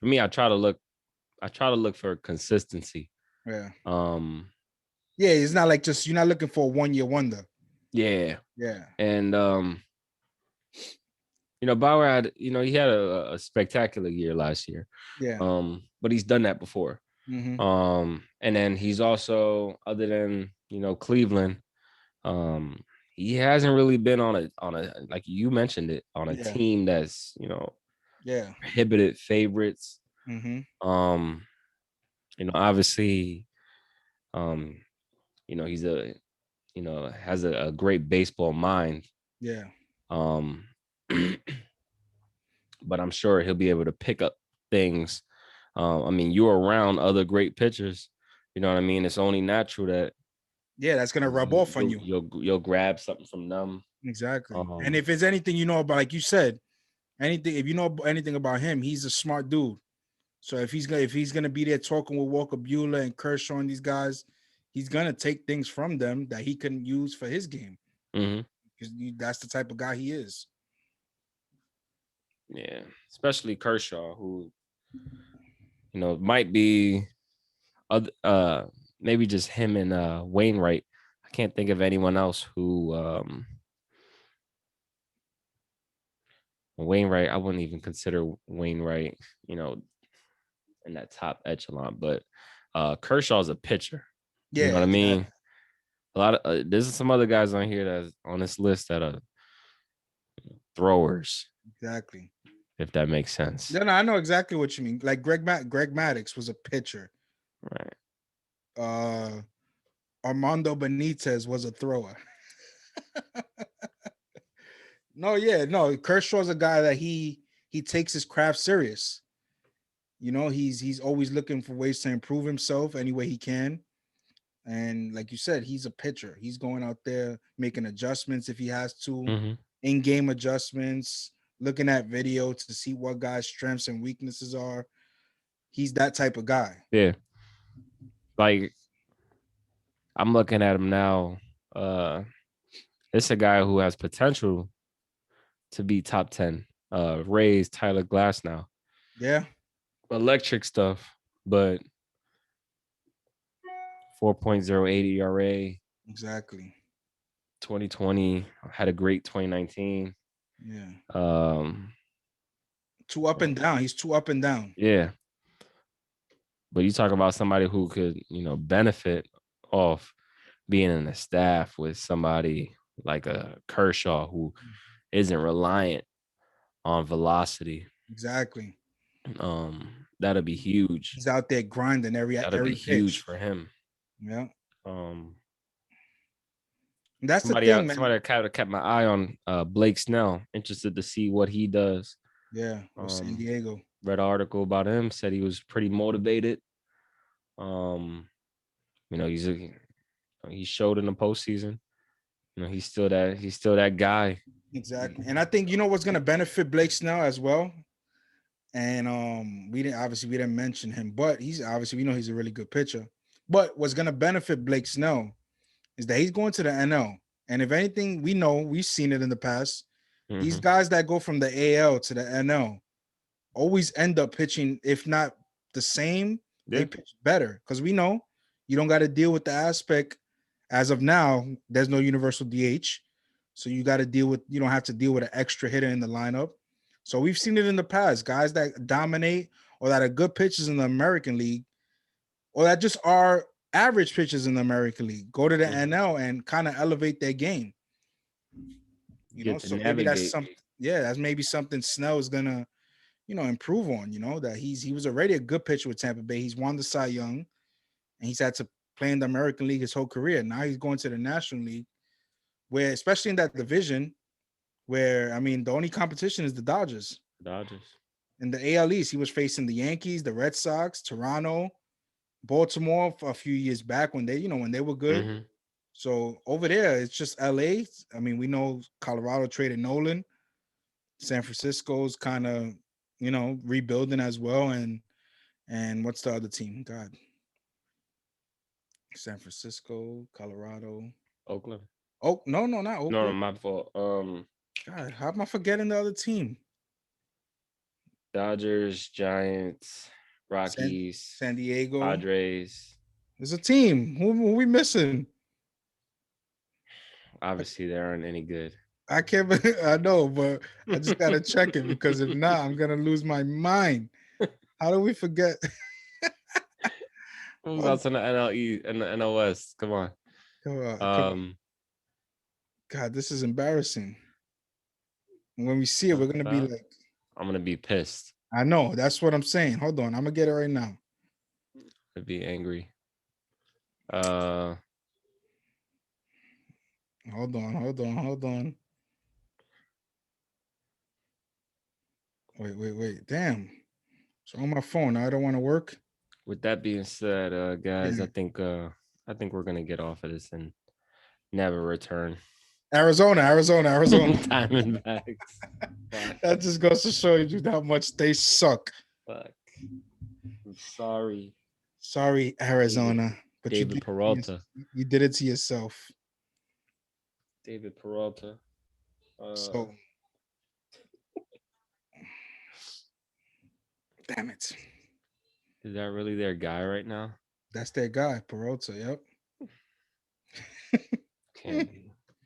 for me, I try to look for consistency. Yeah. Um, Yeah, it's not like just you're not looking for a 1 year wonder. yeah, Yeah. and Bauer had, he had a spectacular year last year. Yeah. But he's done that before. Mm-hmm. And then he's also, other than Cleveland, um, he hasn't really been on a like you mentioned it, on a Yeah. team that's Yeah. prohibited favorites. Mm-hmm. Um, obviously, um, he's has a great baseball mind. Yeah. Um, but I'm sure he'll be able to pick up things. I mean, you're around other great pitchers. You know what I mean? It's only natural that Yeah, that's gonna rub off on you. you'll grab something from them. Exactly. And Um, if it's anything about, like you said, anything if you know anything about him, he's a smart dude. So if he's gonna be there talking with Walker Bueller and Kershaw and these guys, he's gonna take things from them that he can use for his game mhm, because that's the type of guy he is. yeah, especially Kershaw, who might be other, maybe just him and Wainwright. I can't think of anyone else who Wainwright. I wouldn't even consider Wainwright, you know, in that top echelon. But Kershaw's a pitcher. You know Yeah, what I mean? exactly, A lot of there's some other guys on here that's on this list that are throwers, exactly. if that makes sense. No, no, I know exactly what you mean. Like Greg Maddux was a pitcher. Right. Uh, Armando Benitez was a thrower. No, yeah, no. Kershaw's a guy that he takes his craft serious. He's always looking for ways to improve himself any way he can. And like you said, he's a pitcher. He's going out there making adjustments if he has to, Hmm. in-game adjustments, looking at video to see what guys' strengths and weaknesses are. He's that type of guy. Yeah. like I'm looking at him now. It's a guy who has potential to be top 10. Rays Tyler Glass now. Yeah, Electric stuff, but 4.08 ERA, exactly. 2020, had a great 2019. Yeah. Um, Too up and down. He's too up and down. yeah, but you talk about somebody who could, benefit off being in the staff with somebody like a Kershaw who isn't reliant on velocity. Exactly. That'll be huge. He's out there grinding That'll be every huge pitch. for him. Yeah. Um, That's the somebody thing, out, man. somebody that kept my eye on Blake Snell. Interested to see what he does. Yeah, with San Diego. Read an article about him. Said he was pretty motivated. Um, he showed in the postseason. He's still that guy. Exactly. And I think you know what's gonna benefit Blake Snell as well. And we didn't mention him, but he's obviously we know he's a really good pitcher. But what's gonna benefit Blake Snell is that he's going to the NL. And if anything, we know we've seen it in the past. These Mhm. guys that go from the AL to the NL always end up pitching, if not the same, they Yeah. pitch better. Because we know you don't got to deal with the aspect as of now, there's no universal DH. So you don't have to deal with an extra hitter in the lineup. So we've seen it in the past. Guys that dominate or that are good pitchers in the American League, or that just are average pitchers in the American League, go to the Mhm. NL and kind of elevate their game. Get to So maybe that's navigate. something. Yeah, that's maybe something Snell is gonna improve on. That he was already a good pitcher with Tampa Bay. He's won the Cy Young, and he's had to play in the American League his whole career. Now he's going to the National League, where especially in that division, where I mean the only competition is the Dodgers. Dodgers. In the AL East, he was facing the Yankees, the Red Sox, Toronto, Baltimore for a few years back when they were good. Mm-hmm. So over there, it's just LA. I mean, we know Colorado traded Nolan. San Francisco's kind of, rebuilding as well. And what's the other team? God, San Francisco, Colorado. Oakland. Oh, no, not No, Oakland. my fault. God, how am I forgetting the other team? Dodgers, Giants, San Rockies, San Diego. Padres. There's a team. Who we missing? I, Obviously, they aren't any good. I can't. I know, but I just gotta check it because if not, I'm gonna lose my mind. How do we forget? Who's Oh, else in the NLE and the NOS? Come on. come on. God, this is embarrassing. When we see it, we're gonna be Stop. like, I'm gonna be pissed. I know. That's what I'm saying. Hold on, I'm gonna get it right now. I'd be angry. Uh, Hold on. Wait. Damn. It's on my phone. I don't want to work. with that being said, guys, Yeah. I think we're gonna get off of this and never return. Arizona. Diamondbacks. Fuck. That just goes to show you how much they suck. Fuck. I'm sorry, Sorry, David. Arizona, but David Peralta. you did it to yourself. David Peralta. So, damn it. Is that really their guy right now? That's their guy, Peralta. Yep. Can't be.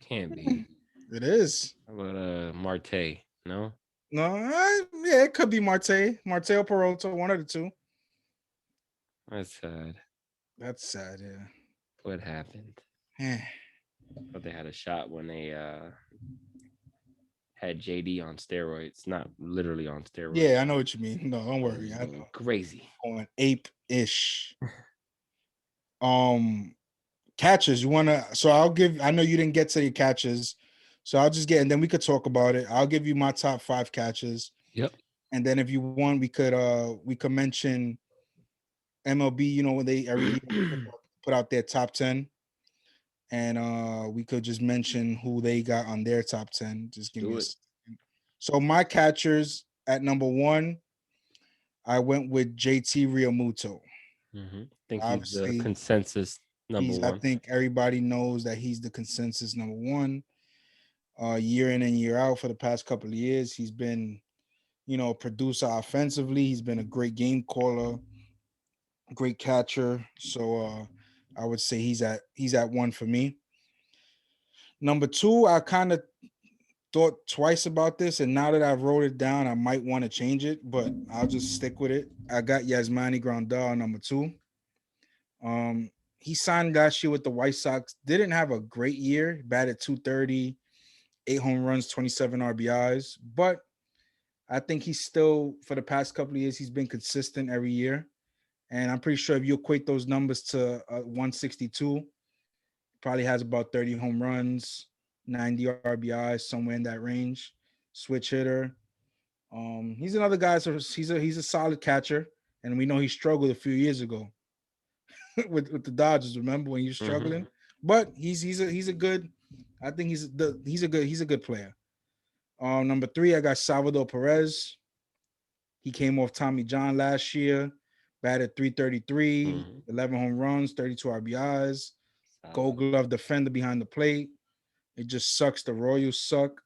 Can't be. It is. How about Marte? No? No, yeah, it could be Marte or Peralta, one of the two. That's sad. That's sad, yeah. What happened? Eh. But they had a shot when they had JD on steroids. Not literally on steroids. Yeah, I know what you mean. No, don't worry. I know. Crazy. Going ape-ish. Catches, I know you didn't get to your catches, so I'll just get, and then we could talk about it. I'll give you my top 5 catches. Yep. And then if you want, we could mention MLB, when they every year put out their top 10. And we could just mention who they got on their top 10. Just give me a second. So my catchers at number 1, I went with JT Realmuto. I think he's the Obviously, consensus number I one. think everybody knows that he's the consensus number one. Year in and year out for the past couple of years, he's been, a producer offensively. He's been a great game caller, great catcher. So I would say he's at one for me. Number two, I kind of thought twice about this, and now that I've wrote it down, I might want to change it, but I'll just stick with it. I got Yasmani Grandal number two. He signed last year with the White Sox. Didn't have a great year. Batted 230, 8 home runs, 27 RBIs. But I think he's still, for the past couple of years, he's been consistent every year. And I'm pretty sure if you equate those numbers to 162, probably has about 30 home runs, 90 RBIs, somewhere in that range. Switch hitter. He's another guy. So he's a solid catcher, and we know he struggled a few years ago with the Dodgers. Remember when he was struggling? But he's a good. I think he's a good player. Number three, I got Salvador Perez. He came off Tommy John last year, batted 333, 11 home runs, 32 RBIs, Gold Solid. Glove defender behind the plate. It just sucks. The Royals suck.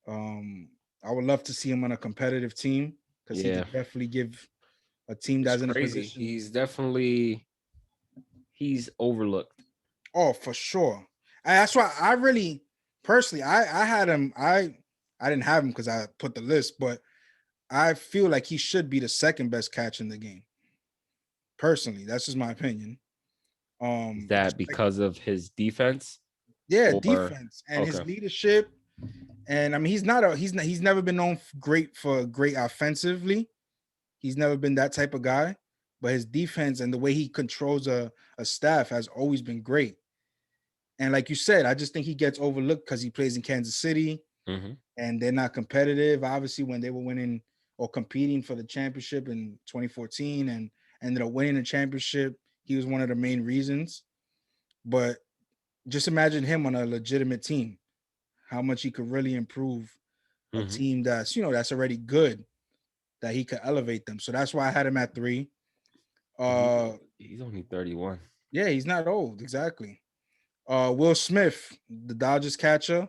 Um, I would love to see him on a competitive team because he Yeah, could definitely give a team it's that's in a crazy. position. He's overlooked. Oh, for sure. And that's why I really personally I had him. I didn't have him because I put the list, but I feel like he should be the second best catch in the game. Personally, that's just my opinion. Is that Just like, because of his defense yeah, or defense and his okay? leadership. And I mean, he's never been known great offensively. He's never been that type of guy, but his defense and the way he controls a staff has always been great. And like you said, I just think he gets overlooked because he plays in Kansas City Mm-hmm. and they're not competitive. Obviously, when they were winning or competing for the championship in 2014 and ended up winning the championship, he was one of the main reasons. But just imagine him on a legitimate team, how much he could really improve a Mm-hmm. team that's already good, that he could elevate them. So that's why I had him at three. Uh He's only 31. yeah, he's not old, exactly. Will Smith, the Dodgers catcher.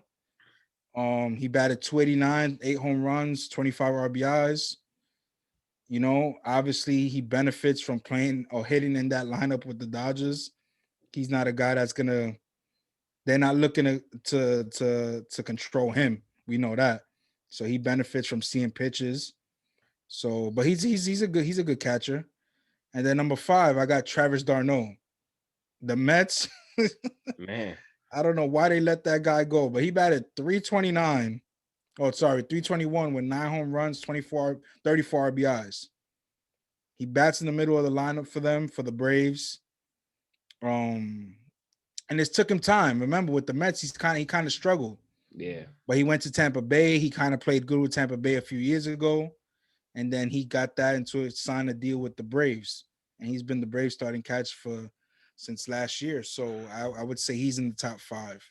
He batted 289, 8 home runs, 25 RBIs. Obviously he benefits from playing or hitting in that lineup with the Dodgers. He's not a guy that's gonna. They're not looking to control him. We know that. So he benefits from seeing pitches. So, but he's a good catcher. And then number five, I got Travis Darno. The Mets. Man, I don't know why they let that guy go, but he batted 329. Oh, sorry, 321 with 9 home runs, 34 RBIs. He bats in the middle of the lineup for them for the Braves. Um, and it took him time. Remember, with the Mets, he kind of struggled, yeah. but he went to Tampa Bay. He kind of played good with Tampa Bay a few years ago, and then he got that into it, signed a deal with the Braves, and he's been the Braves starting catch for since last year. So I would say he's in the top five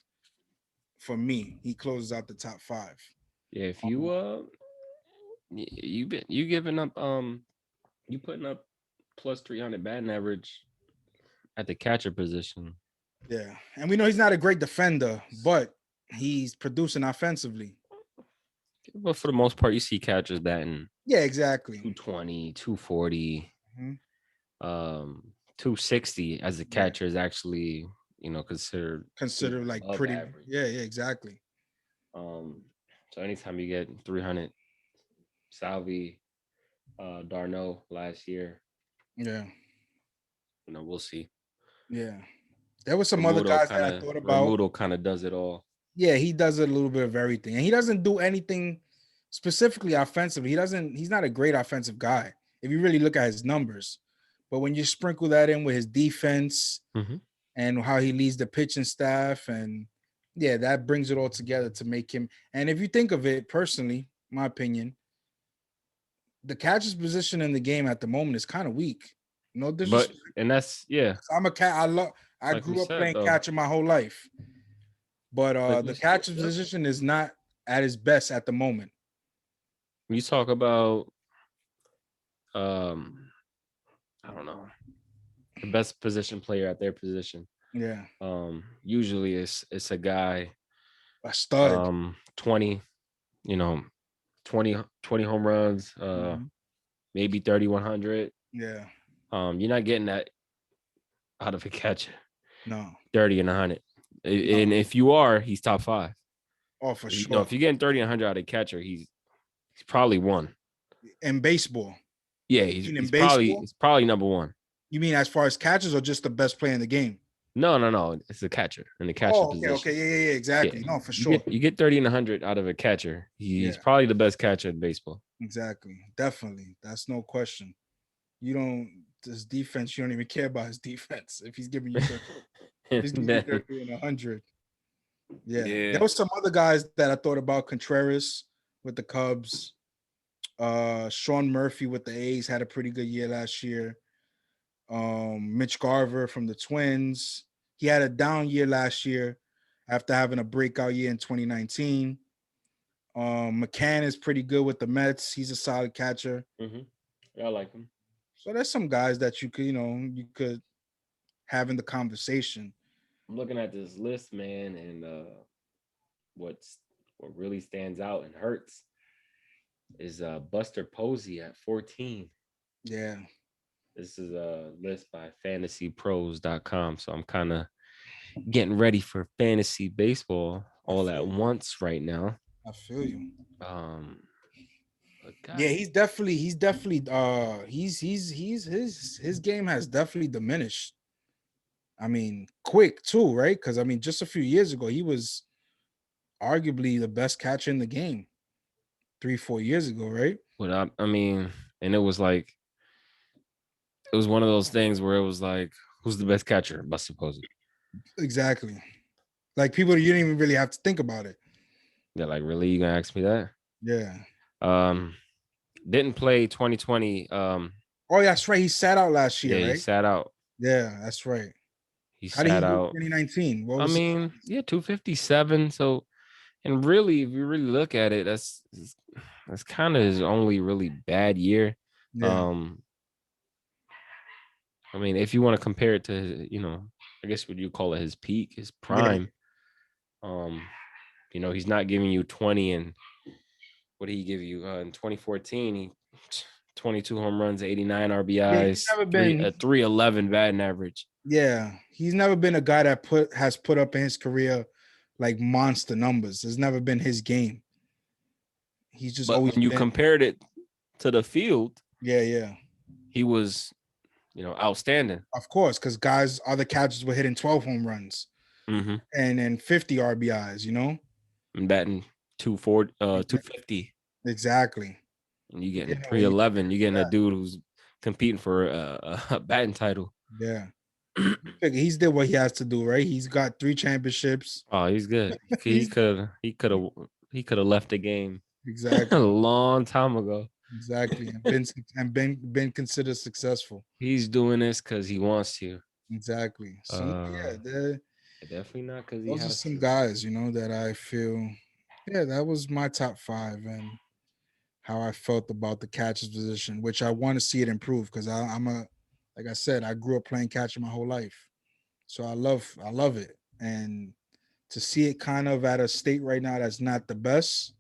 for me. He closes out the top five. Yeah, if Um, you giving up you putting up plus 300 batting average at the catcher position. yeah, and we know he's not a great defender, but he's producing offensively. But for the most part, you see catchers batting Yeah, exactly. 220, 240, Mhm. 260 as a Yeah, catcher is actually, considered considered like above pretty. average. Yeah, exactly. Um, so anytime you get 300, Salvi, Darno last year, Yeah, we'll see. yeah. There were some other Remuto guys that kind I of thought about. Remuto kind of does it all. Yeah, he does a little bit of everything, and he doesn't do anything specifically offensively. He doesn't. He's not a great offensive guy if you really look at his numbers. But when you sprinkle that in with his defense Mm-hmm. and how he leads the pitching staff, and yeah, that brings it all together to make him. And if you think of it personally, my opinion, the catcher's position in the game at the moment is kind of weak. No But disrespect. and that's yeah, I'm a cat. I like we grew up said playing though, catcher my whole life, but like we the catcher's yep. position is not at his best at the moment. You talk about um I don't know. the best position player at their position. Yeah, Usually it's a guy, a stud. 20, 20 home runs, Mhm. maybe 3,100. Yeah, You're not getting that out of a catcher, no, 30 and 100. no. And if you are, he's top five. Oh, for No, sure. if you're getting 30 and 100 out of a catcher, he's probably one. In baseball, Yeah, you mean in he's probably baseball? he's probably number one. You mean as far as catches or just the best player in the game? No. It's a catcher in the catcher Oh, okay, position. okay, yeah, Yeah, exactly. No, for you sure. get 30 and 100 out of a catcher. He's Yeah, probably the best catcher in baseball. exactly. Definitely. That's no question. You don't this defense, you don't even care about his defense if he's giving you 30, And he's giving you then, 30 and 100. Yeah. There yeah, was some other guys that I thought about. Contreras with the Cubs. Sean Murphy with the A's had a pretty good year last year. Mitch Garver from the Twins. He had a down year last year after having a breakout year in 2019. McCann is pretty good with the Mets. He's a solid catcher. I like him. So there's some guys that you could, you could have in the conversation. I'm looking at this list, man, and what's what really stands out and hurts is Buster Posey at 14. Yeah. This is a list by fantasypros.com. So I'm kind of getting ready for fantasy baseball all at once right now. I feel you. God, Yeah, he's his game has definitely diminished. I mean, quick too, right? Because I mean, just a few years ago, he was arguably the best catcher in the game. 3-4 years ago, right? but I mean, and it was like it was one of those things where it was like, who's the best catcher? Buster Posey. Exactly. Like people, you didn't even really have to think about it. Yeah, like really, you gonna ask me that? Yeah. Um, didn't play 2020. Oh, that's right. He sat out last Yeah, year, he right? sat out. Yeah, that's right. He How did he sat do out. 2019? What I was his? mean, yeah, 257. So, and really, if you really look at it, that's kind of his only really bad year. Yeah. Um, I mean, if you want to compare it to his, I guess would you call it his peak, his Yeah. prime? Um, he's not giving you 20 and what did he give you in 2014? He 22 home runs, 89 Yeah, he's RBIs, never been. 311 batting average. Yeah, he's never been a guy that has put up in his career like monster numbers. It's never been his game. He's just But always when you been. compared it to the field, Yeah. he was, outstanding. Of course, because other catchers were hitting 12 home runs Mm-hmm. and 50 RBIs. And batting 240, 250. Exactly. And you getting You know, 311. You getting a yeah, dude who's competing for a batting title. yeah. He's did what he has to do, right? He's got 3 championships. Oh, he's good. He could have left the game a Exactly, long time ago. exactly, and been considered successful. He's doing this because he wants to. Exactly. So Uh, yeah, definitely not because he those are has some to. guys, that I feel. Yeah, that was my top 5 and how I felt about the catcher's position, which I want to see it improve because like I said, I grew up playing catcher my whole life, so I love it, and to see it kind of at a state right now that's not the best.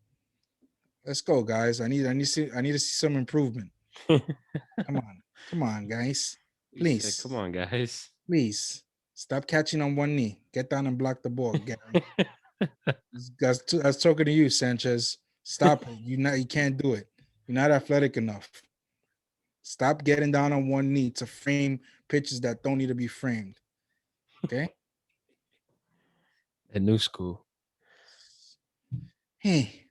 Let's go, guys. I need to see some improvement. Come on, guys. He said, "Come Please, on, guys." please stop catching on one knee. Get down and block the ball, Gary. Guys, I was talking to you, Sanchez. Stop it. You can't do it. You're not athletic enough. Stop getting down on one knee to frame pitches that don't need to be framed. Okay. A new school. Hey.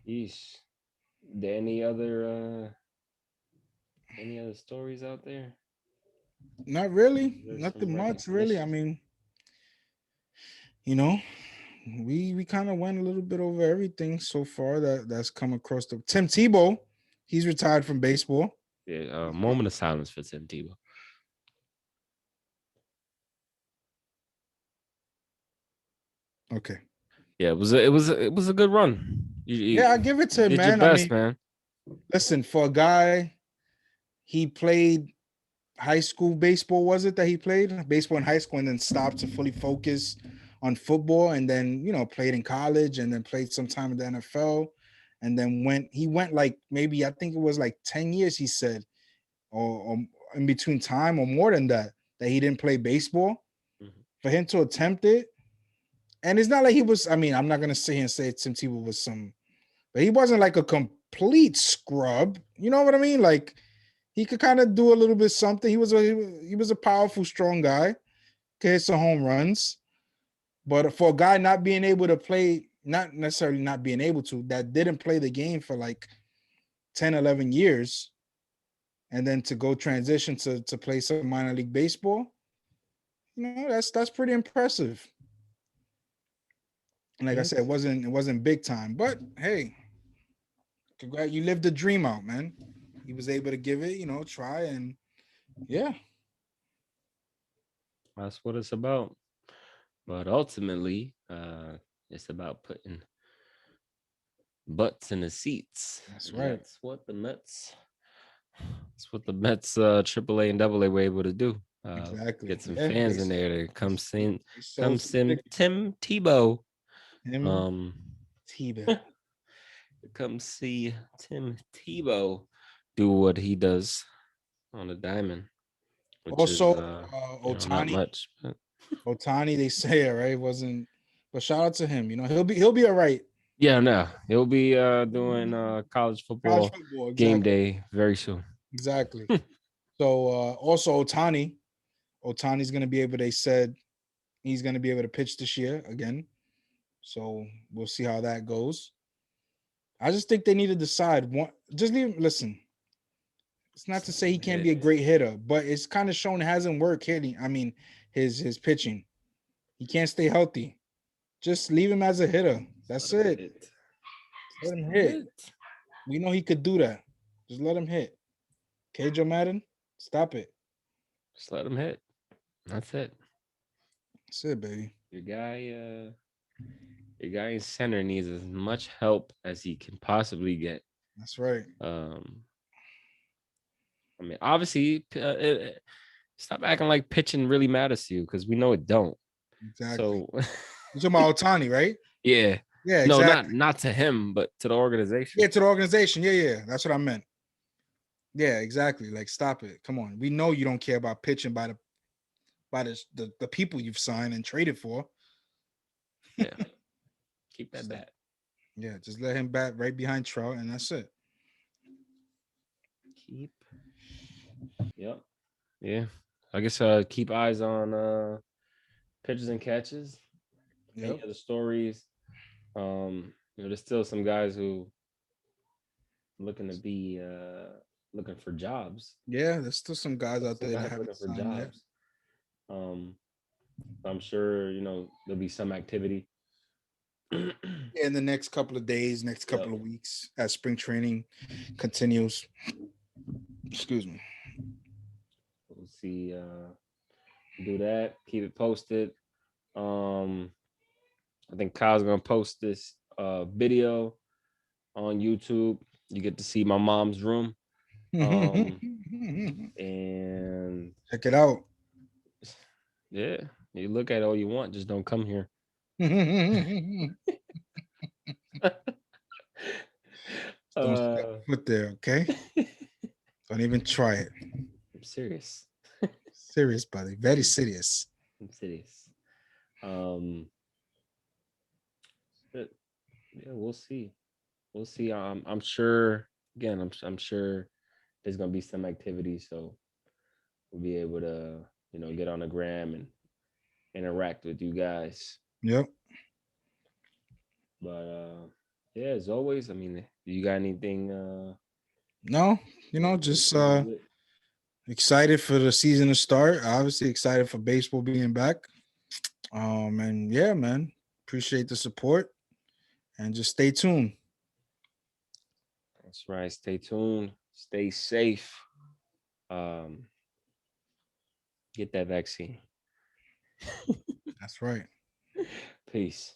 Yeesh. There any other stories out there? Not really. There's some Nothing much, really. I recognition. mean, you know, we kind of went a little bit over everything so far that's come across the Tim Tebow. He's retired from baseball. Yeah, moment of silence for Tim Tebow. Okay. Yeah, it was a good run. Yeah, I give it to You him, did your man. I best, mean, man. Listen, for a guy, he played high school baseball. Was it that he played baseball in high school and then stopped to fully focus on football, and then played in college and then played some time in the NFL, and then he went like maybe I think it was like 10 years. He said, or in between time or more than that he didn't play baseball. Mhm. For him to attempt it, and it's not like he was. I mean, I'm not gonna sit here and say Tim Tebow was some, but he wasn't like a complete scrub. You know what I mean? Like he could kind of do a little bit something. He was a powerful, strong guy. Could hit some home runs, but for a guy not being able to play, not necessarily not being able to, that didn't play the game for like 10, 11 years, and then to go transition to play some minor league baseball, that's pretty impressive. And like I said, Yes. it wasn't big time, but hey, congrats, you lived the dream out, man. He was able to give it, try, and yeah, That's what it's about. But ultimately, it's about putting butts in the seats. that's And right. that's what the Mets AAA and AA were able to do. Exactly. Get some Yeah, fans in there to they come sold some sim tickets. Tim Tebow. Him, Um T-Bell. come see Tim Tebow do what he does on the diamond, which is Also, not Otani. much. But Otani, they say it right. Wasn't, but shout out to him. He'll be all right. yeah, no, he'll be doing college College football football, game exactly, day very soon. exactly. So also Otani's gonna be able. They said he's gonna be able to pitch this year again. So we'll see how that goes. I just think they need to decide. One, just leave. Listen, it's not Just to let say he him can't hit. be a great hitter, but it's kind of shown it hasn't worked hitting. I mean, his pitching. He can't stay healthy. Just leave him as a hitter. Just let That's him it. hit. Let Just him let him hit. hit. We know he could do that. Just let him hit. Okay, Joe Madden, stop it. Just let him hit. That's it. That's it, baby. Your guy, your guy in center needs as much help as he can possibly get. That's right. Um, I mean, obviously, stop acting like pitching really matters to you because we know it don't. Exactly. So, You talking about Otani, right? yeah, Yeah, no, exactly. not to him, but to the organization. Yeah, to the organization. Yeah, yeah. That's what I meant. Yeah, exactly. Like, stop it. Come on. We know you don't care about pitching by the people you've signed and traded for. Yeah, keep that So, bat. yeah, just let him bat right behind Trout, and that's it. Keep. Yep. Yeah. I guess keep eyes on pitches and catches. Any Yep. other stories? There's still some guys who looking to be looking for jobs. Yeah, there's still some guys Still out some there that guys haven't looking for signed yet. jobs. Um, I'm sure there'll be some activity. Yep. Yeah, in the next couple of days, next couple of weeks, as spring training continues. Excuse me. We'll see. Do that. Keep it posted. Um, I think Kyle's gonna post this video on YouTube. You get to see my mom's room. Um, and Check it out. yeah, you look at it all you want, just don't come here. Don't step uh, foot there, okay? Don't even try it. I'm serious. Serious, buddy. Very I'm, serious. I'm serious. Um, but yeah, we'll see. We'll see. I'm sure. Again, I'm sure there's gonna be some activity, so we'll be able to get on the gram and interact with you guys. Yep. But yeah, as always, I mean, do you got anything No, want to just leave with? excited for the season to start. Obviously excited for baseball being back. And yeah, man. Appreciate the support and just stay tuned. That's right. Stay tuned. Stay safe. Um, get that vaccine. That's right. Peace.